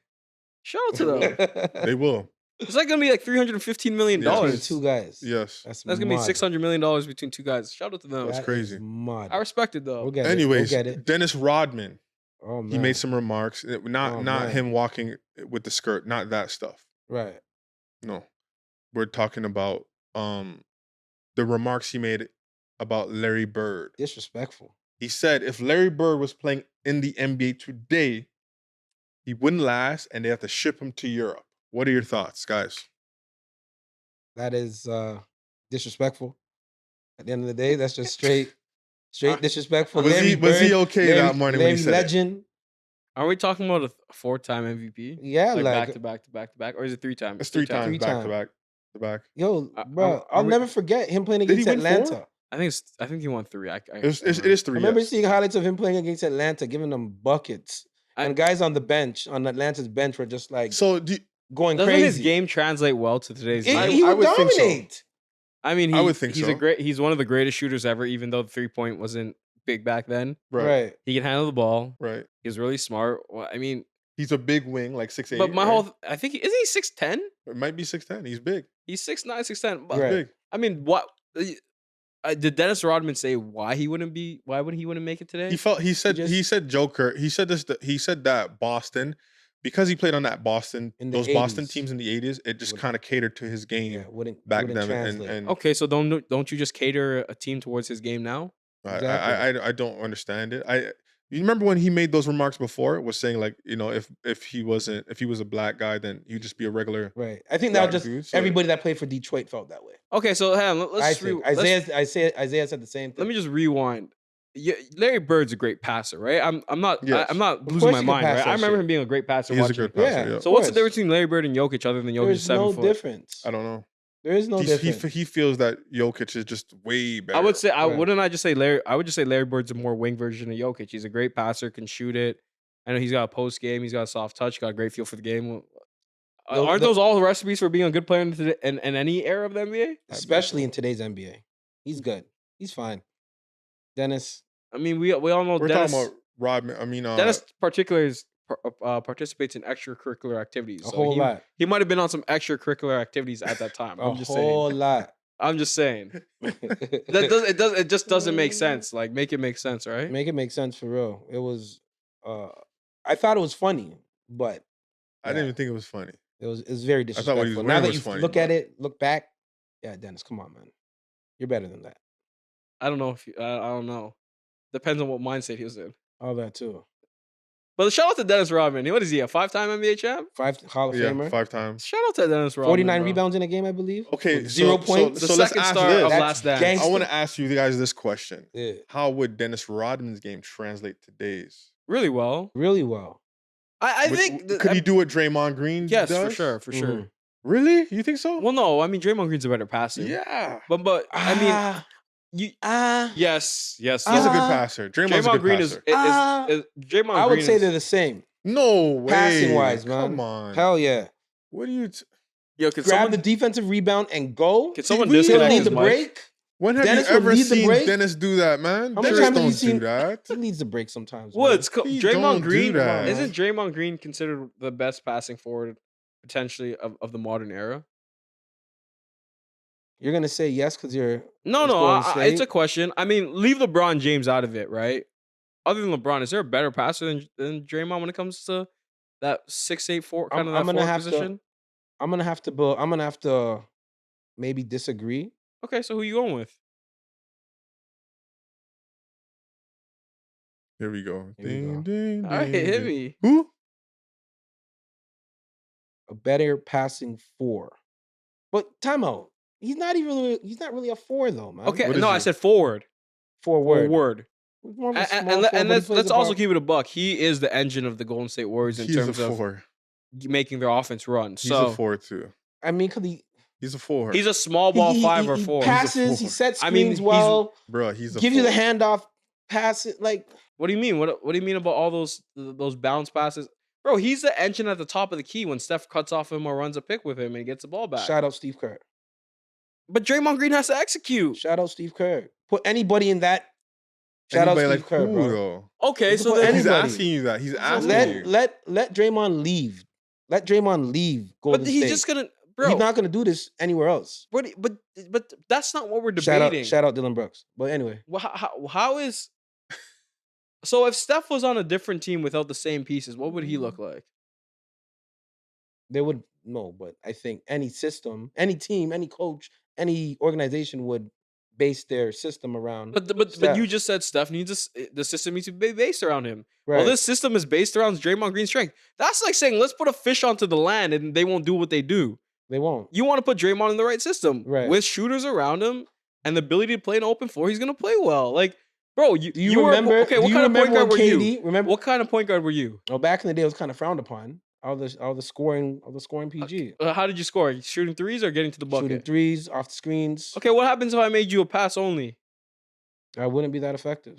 Shout out to them. They will. It's like going to be like $315 million. Between 2 guys. Yes. That's going to be $600 million between 2 guys. Shout out to them. That's crazy. I respect it, though. Anyways, we'll get it. Dennis Rodman. Oh, man. He made some remarks. Not him walking with the skirt. Not that stuff. Right. No. We're talking about the remarks he made about Larry Bird. Disrespectful. He said if Larry Bird was playing in the NBA today, he wouldn't last and they have to ship him to Europe. What are your thoughts, guys? That is disrespectful. At the end of the day, that's just straight disrespectful. Was he okay that morning when he said legend? Are we talking about a 4-time MVP? Yeah, like back to back to back to back, or is it 3 times? It's 3 times back to back. Yo, bro, I'll never forget him playing against Atlanta. 4? I think he won 3. It is 3. I remember seeing highlights of him playing against Atlanta, giving them buckets, and guys on the bench, on Atlanta's bench, were just like going doesn't crazy. His game translate well to today's game? He would dominate. So. I mean, I would think he's one of the greatest shooters ever, even though the 3-point wasn't big back then. Right. He can handle the ball. Right. He's really smart. Well, I mean, he's a big wing, like 6'8". But I think isn't he 6'10"? It might be 6'10". He's big. He's 6'9", 6'10". He's big. I mean, what did Dennis Rodman say? Why wouldn't he make it today? He said Joker. He said that Boston, because he played on that Boston, those 80s. Boston teams in the 80s, it just kind of catered to his game back then. And okay, so don't you just cater a team towards his game now? Exactly. I don't understand it. You remember when he made those remarks before? Was saying like, if he was a black guy, then he'd just be a regular. Right. I think that was just dude, so everybody that played for Detroit felt that way. Okay, so let's Isaiah said the same thing. Let me just rewind. Larry Bird's a great passer, right? I'm not losing my mind, right? I remember him being a great passer. He's a good passer. Yeah. So what's the difference between Larry Bird and Jokic other than Jokic? There's no difference. I don't know. There is no difference. He feels that Jokic is just way better. I would say I would just say Larry Bird's a more wing version of Jokic. He's a great passer, can shoot it. I know he's got a post game, he's got a soft touch, got a great feel for the game. Aren't those all recipes for being a good player in any era of the NBA? Especially in today's NBA. He's good. He's fine. Dennis. I mean, we all know we're Dennis. Talking about Rodman. I mean, Dennis particularly participates in extracurricular activities. A whole lot. He might have been on some extracurricular activities at that time. A whole lot. I'm just saying. It just doesn't make sense. Like, make it make sense, right? Make it make sense for real. It was. I thought it was funny, but I didn't even think it was funny. It was very disrespectful. I thought what he was now that you funny, look back. Yeah, Dennis, come on, man. You're better than that. I don't know I don't know. Depends on what mindset he was in. All that too. But shout out to Dennis Rodman. What is he, a 5-time NBA champ? 5 Hall of Famer. 5 times. Shout out to Dennis Rodman. 49 rebounds in a game, I believe. Okay, with 0 points. So let's ask star of Last Dance. I want to ask you guys this question. Yeah. How would Dennis Rodman's game translate today's? Really well. Really well. I think Could he do what Draymond Green yes, does? for sure, for sure. Really? You think so? Well, no, I mean Draymond Green's a better passer. Yeah. But I mean, you yes. He's a good passer. Draymond's a good Green passer. is Draymond I would Green say is, they're the same. No way. Passing wise, man. Come on. Hell yeah. What do you? yo, can Grab someone the defensive rebound and go. can someone we disconnect He'll his lead the mic? break. When have Dennis you will ever lead the seen break? Dennis do that, man? How many Dennis times have you don't seen do that. He leads the break sometimes. man. Woods, He Draymond don't do Green that. isn't Draymond Green considered the best passing forward potentially of the modern era? You're gonna say yes because you're No, it's no, Golden it's a State? question. I mean, leave LeBron James out of it, right? Other than LeBron, is there a better passer than Draymond when it comes to that 6'8" four kind of that I'm gonna forward have position? to. I'm gonna have to. I'm gonna have to maybe disagree. Okay, so who you going with? Here we go. Here we go. Ding, All right, ding, hit ding. me. Who? A better passing four. But timeout. He's not really a four though, man. Okay, What is no, I he? said forward. Forward. Forward. He's more of a And, small and, forward, and but he let's plays also above- keep it a buck. He is the engine of the Golden State Warriors in He's terms a of four. making their offense run. He's So a four too. I mean, because He's a four. he's a small ball five or he four. passes, he four. sets I mean, screens he's- well, Bro, he's a gives four. you the handoff, pass it like What do you mean? What do you mean about all those bounce passes? Bro, he's the engine at the top of the key when Steph cuts off him or runs a pick with him and he gets the ball back. shout out Steve Kerr. But Draymond Green has to execute. Shout out Steve Kerr. Put anybody in that. Shout out Anybody Steve like Kerr, who, bro. though? Okay, You so can put then He's anybody. asking you that. He's asking you. Let Draymond leave. Let Draymond leave Golden but he's State. just gonna, bro. He's not gonna do this anywhere else. But that's not what we're Shout debating. out Dylan Brooks. But anyway, Well, how is so if Steph was on a different team without the same pieces, what would he look like? they would no, but I think any system, any team, any coach, any organization would base their system around. But Steph. you just said Steph needs the system needs to be based around him. Right. Well, this system is based around Draymond Green's strength. That's like saying let's put a fish onto the land and they won't do what they do. They won't. You want to put Draymond in the right system Right. with shooters around him and the ability to play an open floor. He's gonna play well. Like, bro, Do you remember? okay, do what you kind of point remember guard were when you? KD? Remember? What kind of point guard were you? Well, back in the day, it was kind of frowned upon. All the scoring PG. How did you score? Shooting threes or getting to the bucket? Shooting threes off the screens. Okay, what happens if I made you a pass only? I wouldn't be that effective.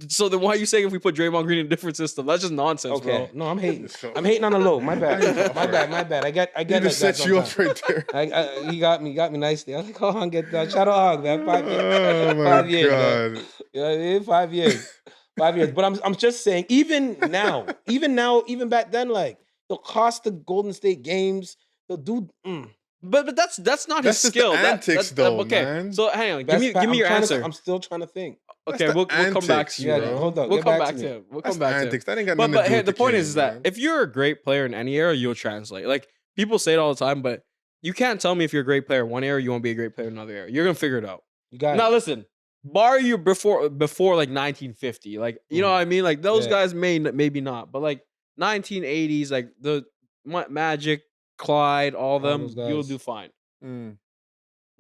So then why are you saying if we put Draymond Green in a different system? That's just nonsense, Okay. bro. No, I'm hating. So- I'm hating on the low. My bad. My bad. I get He like just that set you up sometimes. right there. He got me nicely. I was like, oh, get that. Shout out Hog, man. 5 years. Oh my 5 years, man. god. You know what I mean? 5 years. 5 years. But I'm just saying, even now, even back then, like they'll cost the Golden State games. They'll do. But that's not That's his just the skill. antics, though, okay. man. So hang on, give Best me pa- give me I'm your trying to- answer. I'm still trying to think. Okay, That's we'll the come back antics, to you. Yeah, bro. hold up. We'll Get come back back to to me. him. We'll That's come back to him. antics. That ain't got But nothing to do hey, with the point game, is that man. if you're a great player in any era, you'll translate. Like people say it all the time, but you can't tell me if you're a great player in one era, you won't be a great player in another era. You're gonna figure it out. You got Now it. listen, bar you before like 1950, like you know what I mean. Like those Yeah. guys maybe not, but like 1980s, like the Magic, Clyde, all them, those you'll guys. do fine.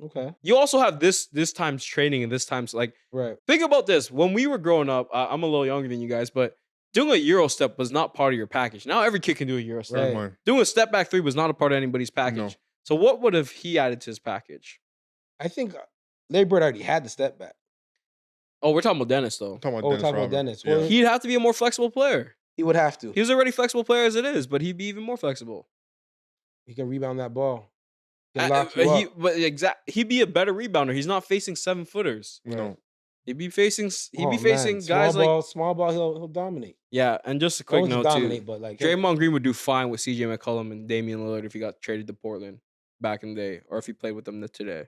Okay. You also have this time's training and this time's like Right. think about this. When we were growing up, I'm a little younger than you guys, but doing a Euro step was not part of your package. Now every kid can do a Euro step. Right. Come on. Doing a step back three was not a part of anybody's package. No. So what would have he added to his package? I think Larry Bird already had the step back. Oh, we're talking about Dennis though. Talking Oh, we're about Dennis. talking about Rodman. Dennis. Yeah. Well, He'd have to be a more flexible player. He would have to. He was already flexible player as it is, but he'd be even more flexible. He can rebound that ball. He can lock you up. He'd be a better rebounder. He's not facing 7-footers. No. He'd be facing Oh, man. guys like small ball. He'll dominate. yeah. And just a quick Won't note dominate, too. but like Draymond Green would do fine with CJ McCollum and Damian Lillard if he got traded to Portland back in the day, or if he played with them today.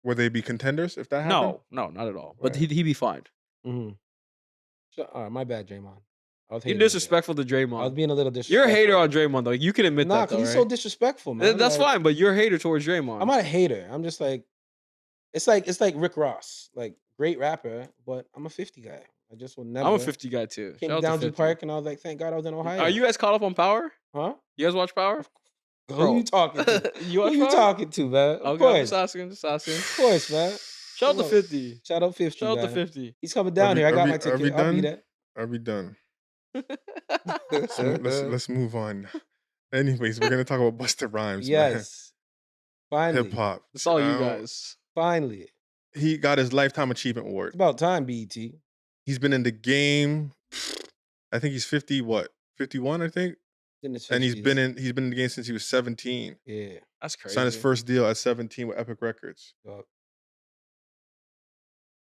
Would they be contenders if that happened? No, not at all. But Right. he'd be fine. Mm-hmm. All right, my bad, Draymond. I was You're hating a bit. disrespectful to I was Draymond. being a little disrespectful. You're a hater on Draymond though. You can admit Nah, that though, because he's right? so disrespectful, man. That's Like, fine, but you're a hater towards Draymond. I'm not a hater. I'm just like, it's like Rick Ross, like great rapper, but I'm a 50 guy. I just will never. I'm a 50 guy too. Came Shout to out to Downview 50. Park and I was like, thank God I was in Ohio. Are you guys caught up on Power? Huh? You guys watch Power? Who you talking to? You Who watch you Power? talking to, man? Of Okay, I'm course, just asking. Just asking. of course, man. Shout out to Look, 50. Shout out 50. Shout out to man. 50. He's coming down we- here. I are got we- my are we ticket. I'll be done? there. Are we done? Let's move on. Anyways, we're gonna talk about Busta Rhymes, man. Yes, Hip finally, hop. It's all you guys. finally. He got his Lifetime Achievement It's Award. about time, BET. He's been in the game. I think he's 50. What? 51, I think. In his And 50s. he's been in the game since he was 17. Yeah. That's crazy. Signed his first deal at 17 with Epic Records. Yup.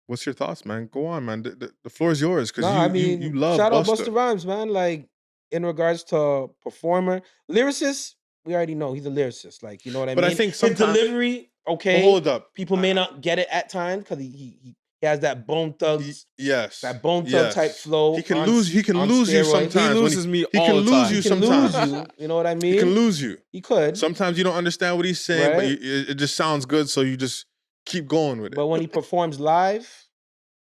What's your thoughts, man? Go on, man. The floor is yours because Nah, I you mean, love shout out Busta. Busta Rhymes, man. Like, in regards to performer, lyricist, we already know he's a lyricist. Like, you know what I But I mean? think His sometimes. delivery, okay. Hold up. People may not get it at times because he has that Bone Thugs, Yes. that Bone Thug type flow. He can lose you steroids. sometimes. He loses me He all can the lose time. you He can sometimes. lose you. You know what I mean? He can lose you. He could. Sometimes you don't understand what he's saying, but Right. it just sounds good, so you just keep going with it. But when he performs live,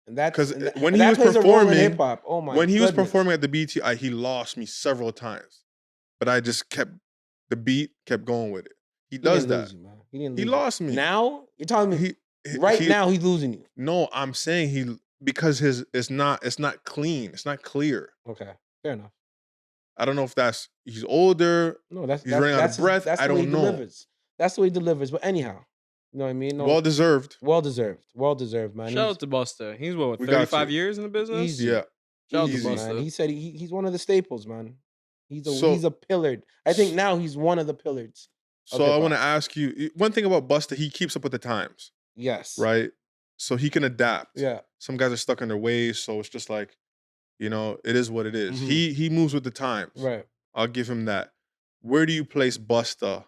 and that's Because and when that he was plays a role in performing, hip hop. Oh my! when he was goodness. performing at the BT, he lost me several times, but I just kept the beat, kept going with it. He does didn't that. lose you, man. He didn't. He lose you. lost me. Now you're telling me He- now he's losing you. No, I'm saying because it's not clean. It's not clear. Okay, fair enough. I don't know if he's older. No, he's running out of breath. That's I the way don't he know. delivers. That's the way he delivers. But anyhow, you know what I mean? No, Well deserved. well deserved, man. Shout out to Busta. He's what, We got 35 you. years in the business? Easy. Yeah. Shout out to Easy, Busta. man. He said he's one of the staples, man. He's So- a pillar. I think now he's one of the pillars. So I want to ask you one thing about Busta. He keeps up with the times, Yes. right? So he can adapt. Yeah. Some guys are stuck in their ways, so it's just like, it is what it is. Mhm. He moves with the times. Right. I'll give him that. Where do you place Busta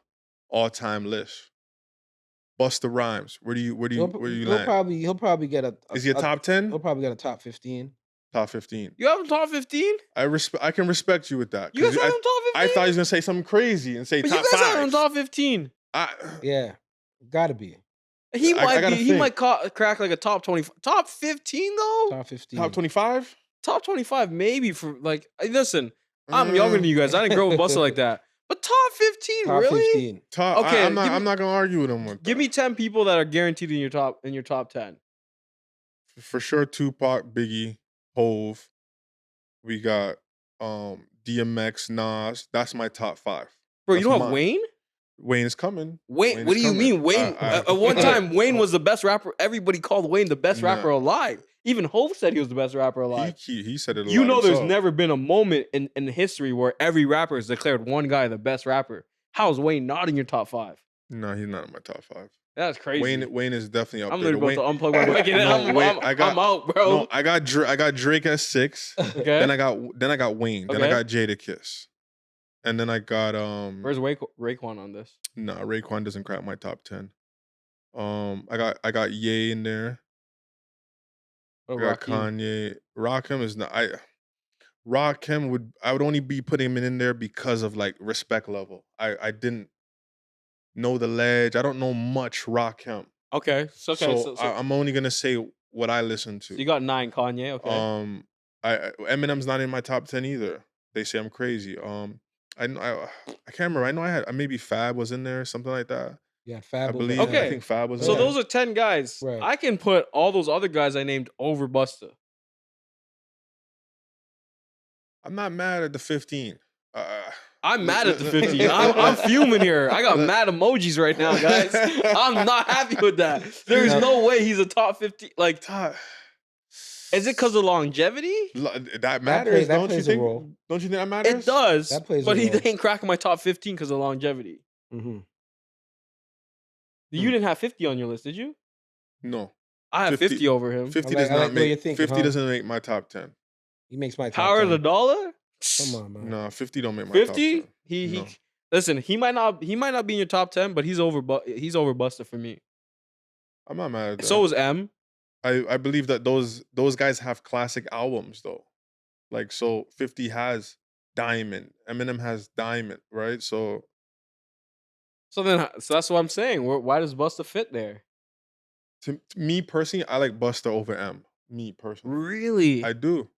all-time list? Busta Rhymes. Where do you land? He'll probably get a Is he a top 10? He'll probably get a top 15. Top 15. You have him top 15? I can respect you with that. You guys have him top 15? I thought he was gonna say something crazy and say But top you guys 5. have him top 15. Yeah. Gotta be. He I gotta might crack like a top 20. Top 15 though? Top 15. Top 25? Top 25 maybe for like listen, I'm younger than you guys. I didn't grow up with Busta like that. But top 15, Top really? 15. Top. Okay, I'm not gonna argue with him. Give me 10 people that are guaranteed in your top 10. For sure. Tupac, Biggie, Hove. We got DMX, Nas. That's my top 5. Bro, That's you don't have mine. Wayne? Wayne is coming. Wayne, Wayne what is do you coming. mean? Wayne I- at one time Wayne was the best rapper. Everybody called Wayne the best Nah. rapper alive. Even Hove said he was the best rapper alive. He said it. You know, there's himself. never been a moment in history where every rapper has declared one guy the best rapper. How is Wayne not in your top 5? No, he's not in my top 5. That's crazy. Wayne is definitely up I'm there. literally about to unplug my mic. I'm out, bro. No, I got Drake at 6. Okay. Then I got Wayne. Then I Okay. got Jadakiss. And then I got Where's Raekwon on this? Nah, Raekwon doesn't crack my top 10. I got Ye in there. Oh, I got Kanye. Rakim is not. I would only be putting him in there because of like respect level. I didn't know the ledge. I don't know much Rakim. Okay. So I'm only gonna say what I listen to. you got 9 Kanye. Okay. Eminem's not in my top 10 either. They say I'm crazy. I can't remember. I know maybe Fab was in there, something like that. Yeah, Fab. I believe. Okay. I think Fab was. So in there. those are 10 guys. Right. I can put all those other guys I named over Busta. I'm not mad at the 15. I'm mad at the 15. I'm fuming here. I got mad emojis right now, guys. I'm not happy with that. There's no way he's a top 15. Like, is it because of longevity? That matters, that don't you plays a think? role. Don't you think that matters? It does. That plays a but he role. ain't cracking my top 15 because of longevity. Mm-hmm. You didn't have 50 on your list, did you? No. I have 50 over him. 50 I does like not the way you're make. thinking, 50 huh? doesn't make my top 10. He makes my top Power 10. of the dollar? Come on, man. No, 50 don't make my 50? top 10. He No. listen, he might not be in your top 10, but he's over Busta for me. I'm not mad at that. So is M. I believe that those guys have classic albums though. Like so 50 has Diamond. Eminem has Diamond, right? So that's what I'm saying. Why does Busta fit there? to me personally, I like Busta over M. Me personally. Really? I do.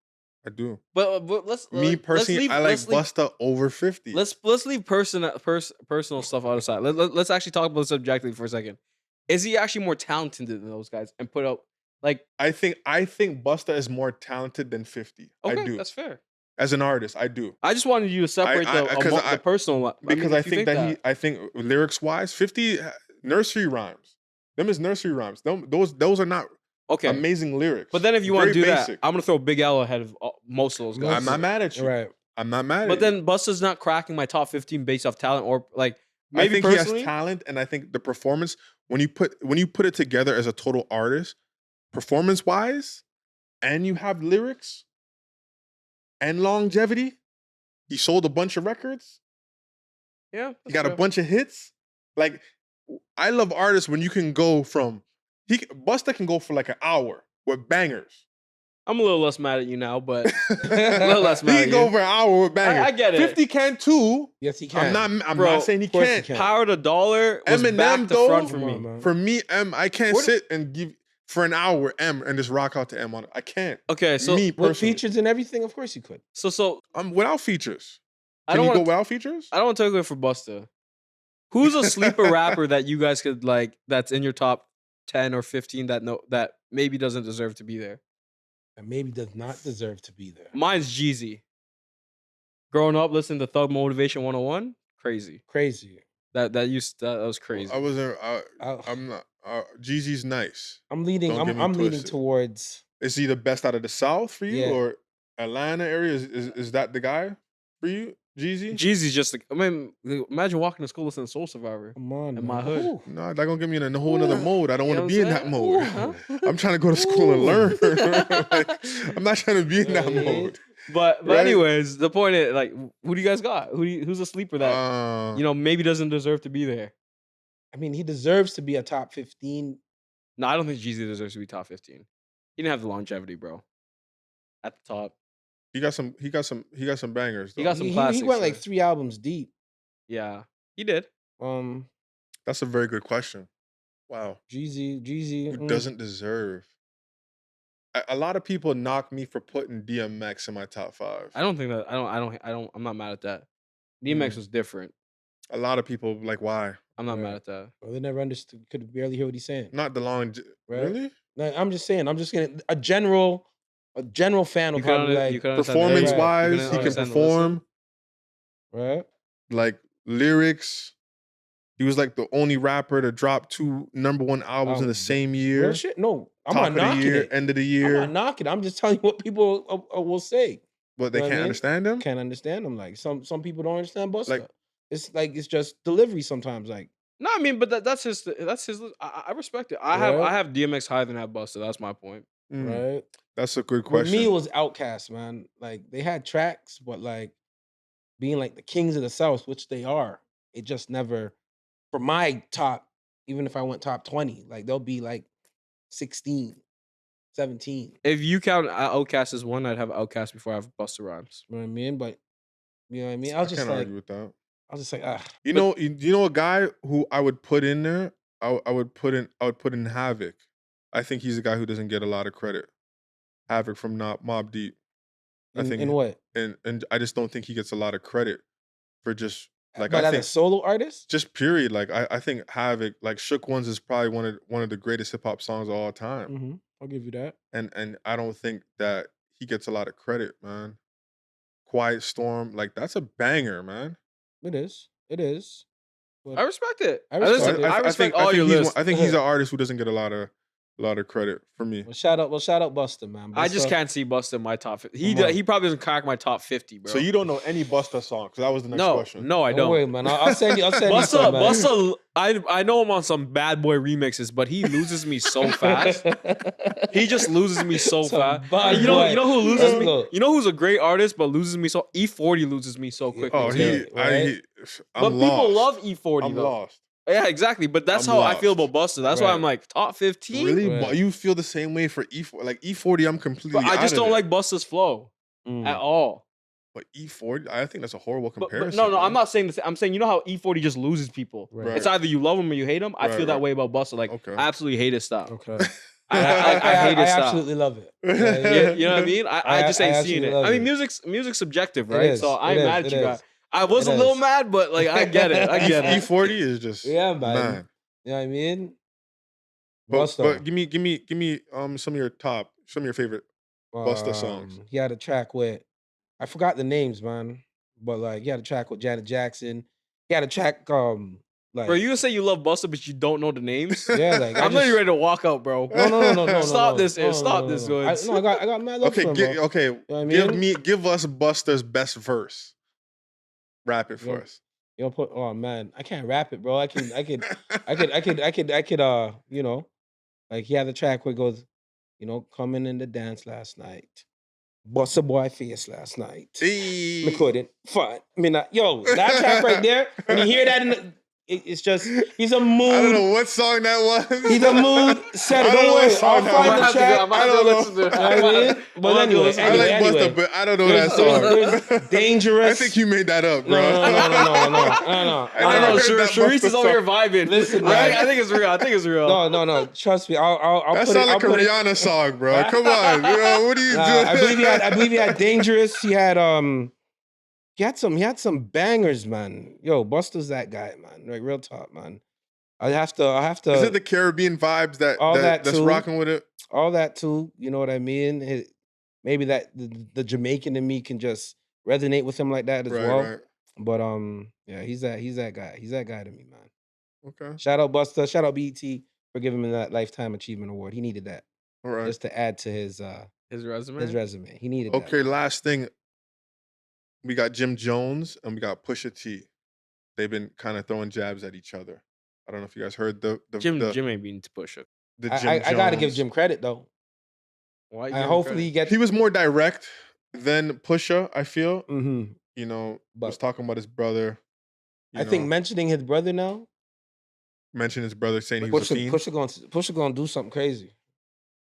But let's I like Busta over 50. Let's leave personal stuff out aside. Let's actually talk about this objectively for a second. Is he actually more talented than those guys and put out like I think Busta is more talented than 50. okay, I do. that's fair. As an artist, I do. I just wanted you to separate the personal. Because I think that I think lyrics wise, 50 nursery rhymes. Them is nursery rhymes. Those are not amazing lyrics. But then if you want to do basic. That, I'm gonna throw Big L ahead of most of those guys. I'm not mad at you. Right. I'm not mad at you. But then Busta's not cracking my top 15 based off talent or like maybe I think he has talent, and I think the performance when you put it together as a total artist, performance wise, and you have lyrics and longevity. He sold a bunch of records. Yeah, he got a bunch of hits. Like, I love artists when you can go from Busta can go for like an hour with bangers. I'm a little less mad at you now, but a little less mad. He can go for an hour with bangers. I get it. 50 can too. Yes, he can. I'm not saying he can't. Power to Dollar was Eminem, back to front for me. For me, I can't sit and give for an hour M and just rock out to M on it. I can't. Okay, so me with features and everything, of course you could. So without features. Can you go without features? I don't want to take away for Busta. Who's a sleeper rapper that you guys could like that's in your top 10 or 15 that maybe doesn't deserve to be there? That maybe does not deserve to be there. Mine's Jeezy. Growing up listening to Thug Motivation 101, crazy. That was crazy. I'm not. Jeezy's nice. I'm leaning towards. Is he the best out of the South for you or Atlanta area? Is that the guy for you? Jeezy's just like, I mean, imagine walking to school listening to Soul Survivor. Come on, in my hood. No, they're gonna get me in a whole other mode. I don't want to be in that mode. I'm trying to go to school and learn. I'm not trying to be in that mode. But anyways, the point is, like, who do you guys got? Who's a sleeper that maybe doesn't deserve to be there? I mean, he deserves to be a top 15. No, I don't think Jeezy deserves to be top 15. He didn't have the longevity, bro. At the top. He got some bangers. Though. He got some classics. He went like 3 albums deep. Yeah, he did. That's a very good question. Wow. Jeezy. Who doesn't deserve? A lot of people knock me for putting DMX in my top 5. I don't think that. I'm not mad at that. DMX was different. A lot of people like why. I'm not mad at that. Well, they never understood. Could barely hear what he's saying. Not the long. Right? Really? No, I'm just saying. I'm just gonna a general fan will probably like performance wise, he can perform. Right. Like lyrics. He was like the only rapper to drop 2 #1 albums in the same year. Real shit? No, I'm not knocking it. End of the year. I'm not knocking it. I'm just telling you what people will say. But they can't understand him? Can't understand him. Like some people don't understand Busta. Like it's just delivery sometimes. Like no, I mean, but that's his. I respect it. I have DMX higher than that Busta. That's my point. Right. That's a good question. For me, it was Outkast, man. Like they had tracks, but like being like the kings of the South, which they are, it just never. For my top, even if I went top 20, like they'll be like 16, 17. If you count Outkast as one, I'd have Outkast before I have Busta Rhymes. You know what I mean? But you know what I mean? I was just can't argue with that. I was just like, You know a guy who I would put in there? I would put in Havoc. I think he's a guy who doesn't get a lot of credit. Havoc from Mobb Deep. In what? And I just don't think he gets a lot of credit for just like but as a solo artist? Just period. Like I think Havoc, like Shook Ones is probably one of the greatest hip hop songs of all time. Mm-hmm. I'll give you that. And I don't think that he gets a lot of credit, man. Quiet Storm, like that's a banger, man. It is. But I respect it. I respect all your lists. I think he's an artist who doesn't get a lot of credit for me. Well, shout out Busta, man. Busta, I just can't see Busta in my top 50. He probably doesn't crack my top 50, bro. So you don't know any Busta song? Because that was the next question. No, I don't. Wait, man. I'll send you. Busta, I know him on some bad boy remixes, but he loses me so fast. He just loses me so fast. You know who loses me? You know who's a great artist but loses me so? E40 loses me so quickly. Oh, but people love E40. I'm though. lost. Yeah, exactly. But that's how I feel about Busta. That's why I'm like top 15. Really? But you feel the same way for E40? Like E40, I'm completely. But I just don't like Busta's flow at all. But E40, I think that's a horrible comparison. But no, I'm not saying this. I'm saying you know how E40 just loses people. Right. It's either you love him or you hate him. I feel that way about Busta. Like I absolutely hate his style. Okay. I hate his style. I absolutely love it. You know what I mean? I just ain't seeing it. I mean, music's subjective, right? So I ain't mad at you guys. I was a little mad, but like I get it. E40 is just man. You know what I mean? But give me some of your favorite Busta songs. He had a track with I forgot the names, man. But like, he had a track with Janet Jackson. He had a track, Bro, like, you gonna say you love Busta, but you don't know the names? yeah, like I I'm literally just ready to walk out, bro. Stop no, this, stop this, Woods. I got mad love for him, bro. You know what I mean? give us Busta's best verse. Rap it for us. You know, oh man, I can't rap it, bro. I could, you know, like he had a track where it goes, you know, coming in the dance last night, bust a boy face last night. Me couldn't find. I mean, yo, that track right there. When you hear that it's just he's a mood. I don't know what song that was. He's a mood setter. Don't worry, I'll find the track. I don't know. But anyway, I like Busta, but I don't know that song. There's Dangerous. I think you made that up, bro. No. I don't know. Sherrese is over here vibing. Listen, right? I think it's real. No. Trust me. I'll that put sounds it. like a Rihanna song, bro. Come on, what are you doing? I believe he had Dangerous. He had some bangers, man. Yo, Busta's that guy, man. Like real talk, man. I have to. Is it the Caribbean vibes that's too, rocking with it? All that too. You know what I mean? Maybe that the Jamaican in me can just resonate with him like that as well. Right. But yeah, he's that guy. He's that guy to me, man. Okay. Shout out Busta. Shout out BET for giving him that Lifetime Achievement Award. He needed that. All right. Just to add to his resume. He needed that. Okay, last thing. We got Jim Jones and we got Pusha T. They've been kind of throwing jabs at each other. I don't know if you guys heard Jim ain't being to Pusha. I got to give Jim credit though. Why? Hopefully he was more direct than Pusha. I feel. Mm-hmm. You know, was talking about his brother. I think mentioning his brother now. Mention his brother saying he was a fiend. Pusha gonna do something crazy.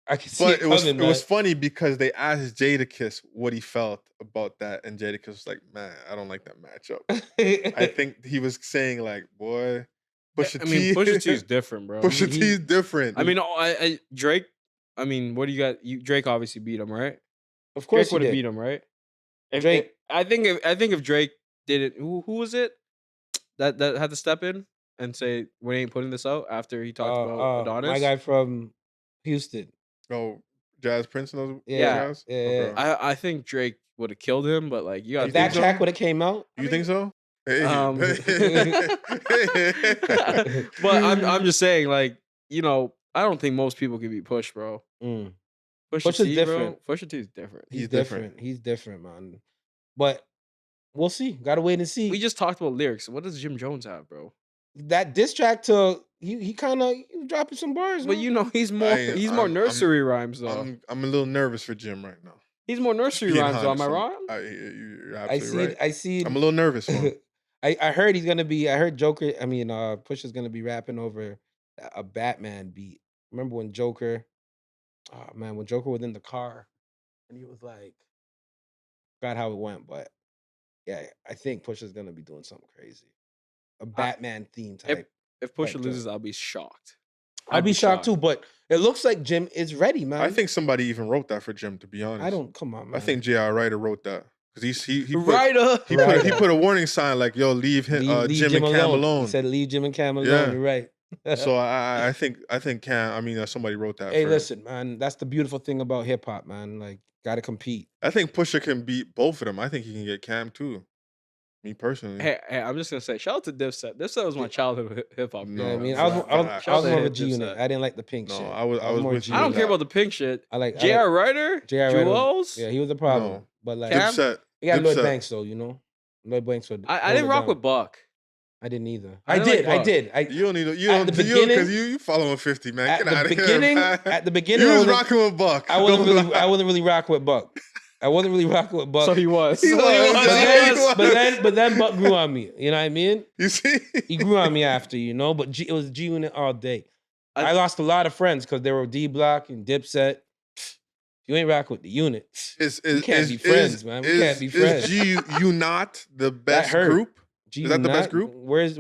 I can see but it coming, it was funny because they asked Jadakiss what he felt about that, and Jadakiss was like, "Man, I don't like that matchup." I think he was saying like, "Boy, Pusha T." Pusha T is different, bro. Pusha T is different. I mean, Drake. I mean, what do you got? Drake obviously beat him, right? Of course, Drake would have beat him, right? Drake. I think if Drake did it, who was it that had to step in and say we ain't putting this out after he talked about Adonis? My guy from Houston. Oh, Jazz Prince and those guys? Yeah. Okay. I think Drake would have killed him, but like you got if that track would have came out. You think so? But I'm just saying, like, you know, I don't think most people can be pushed, bro. Pusha's different. Pusha T is different. He's different. He's different, man. But we'll see. Gotta wait and see. We just talked about lyrics. What does Jim Jones have, bro? That diss track to he kind of dropping some bars, but you know he's more nursery rhymes though. I'm a little nervous for Jim right now. He's more nursery rhymes though. Am I wrong? You're absolutely right. I see. I'm a little nervous. I heard he's gonna be. I heard Joker. I mean, Pusha's gonna be rapping over a Batman beat. Remember when Joker? Oh man, when Joker was in the car and he was like, forgot how it went, but yeah, I think Pusha's gonna be doing something crazy. A Batman theme type. If Pusha loses, I'll be shocked. I'd be shocked too, but it looks like Jim is ready, man. I think somebody even wrote that for Jim, to be honest. Come on, man. I think J.R. Ryder wrote that. Because he put a warning sign like, yo, leave Jim and Cam alone. He said leave Jim and Cam alone, you're right. So I think Cam, somebody wrote that. Hey, listen, man, that's the beautiful thing about hip hop, man. Like, gotta compete. I think Pusha can beat both of them. I think he can get Cam too. Me personally. Hey, I'm just gonna say, shout out to Dipset. Dipset was my childhood hip hop. No, I mean, I was more of a G Unit. I didn't like the pink shit. I was with you. I don't care about the pink shit. I like J.R. Ryder, Juelz. Yeah, he was a problem. No. But like, Dipset. He got Lloyd Banks though, you know. Lloyd Banks. I didn't rock with Buck. I didn't either. I did. You don't need to. You don't because you following 50, man. Get out of here, man. At the beginning, you was rocking with Buck. I wasn't really rocking with Buck. So he was. But then Buck grew on me. You know what I mean? You see? He grew on me after, you know. But it was G Unit all day. I lost a lot of friends because they were D Block and Dipset. You ain't rocking with the Unit. We can't be friends, man. We can't be friends. Is G not the best group? Is that the best group? Where's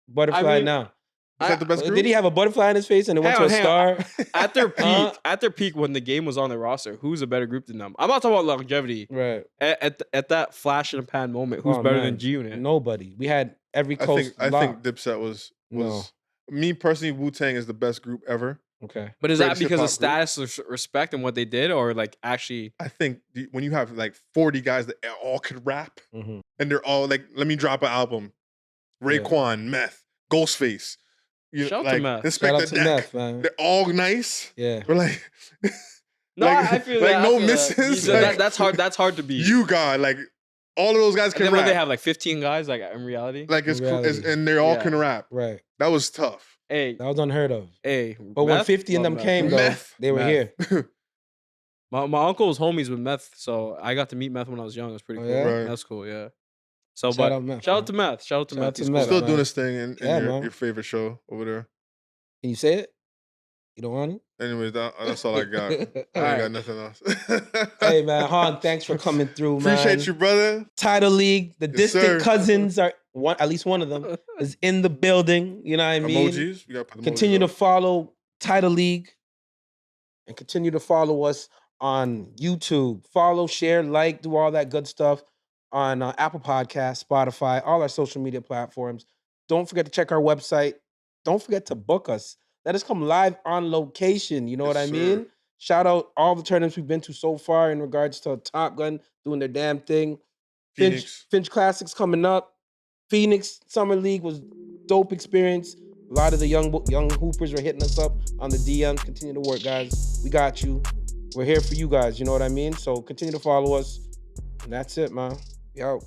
Butterfly now? Is that the best group? Did he have a butterfly in his face and it went to a star? At their peak, when the game was on the roster, who's a better group than them? I'm not talking about longevity. Right. At that flash in the pan moment, who's better than G Unit? Nobody. We had every coast. I think Dipset was me personally. Wu-Tang is the best group ever. Okay. But is that Greatest because of hip-hop group. status, respect, and what they did, or like actually? I think when you have like 40 guys that all could rap, Mhm. and they're all like, let me drop an album. Raekwon, Meth, Ghostface. Shout out to Meth. Shout out Inspector to Deck. Meth, man. They're all nice. Yeah. We're like, No, like, I feel like that. no I feel misses. That. Like, That's hard. That's hard to beat. you got like all of those guys And can then rap. when they have like 15 guys, like in reality, like it's In cool, reality. and they all Yeah. can rap. Right. That was tough. hey, That was unheard of. hey. But when 50 of them came, though, Meth. they were Meth. here. My uncle was homies with Meth, so I got to meet Meth when I was young. It was pretty Oh, cool. yeah? Right. That's cool. Yeah. So, Shout but out Meth, shout man. out to Meth. Shout out to Shout Meth. out to He's Meth, cool. Still man. doing his thing in Yeah, man. your favorite show over there. Can you say it? You don't want Anyways, that's all I got. I ain't Alright. got nothing else. Hey, man. Han, thanks for coming through, man. Appreciate you, brother. Tidal League, the Yes, distant sir. cousins are at least one of them is in the building. You know what I mean? Emojis. We gotta put the Continue emojis to up. follow Tidal League and continue to follow us on YouTube. Follow, share, like, do all that good stuff on Apple Podcasts, Spotify, all our social media platforms. Don't forget to check our website. Don't forget to book us. Let us come live on location. You know what I Yes, mean? sir. Shout out all the tournaments we've been to so far in regards to Top Gun doing their damn thing. Phoenix. Finch Classics coming up. Phoenix Summer League was dope experience. A lot of the young hoopers were hitting us up on the DMs. Continue to work, guys. We got you. We're here for you guys. You know what I mean? So continue to follow us. And that's it, man. We out.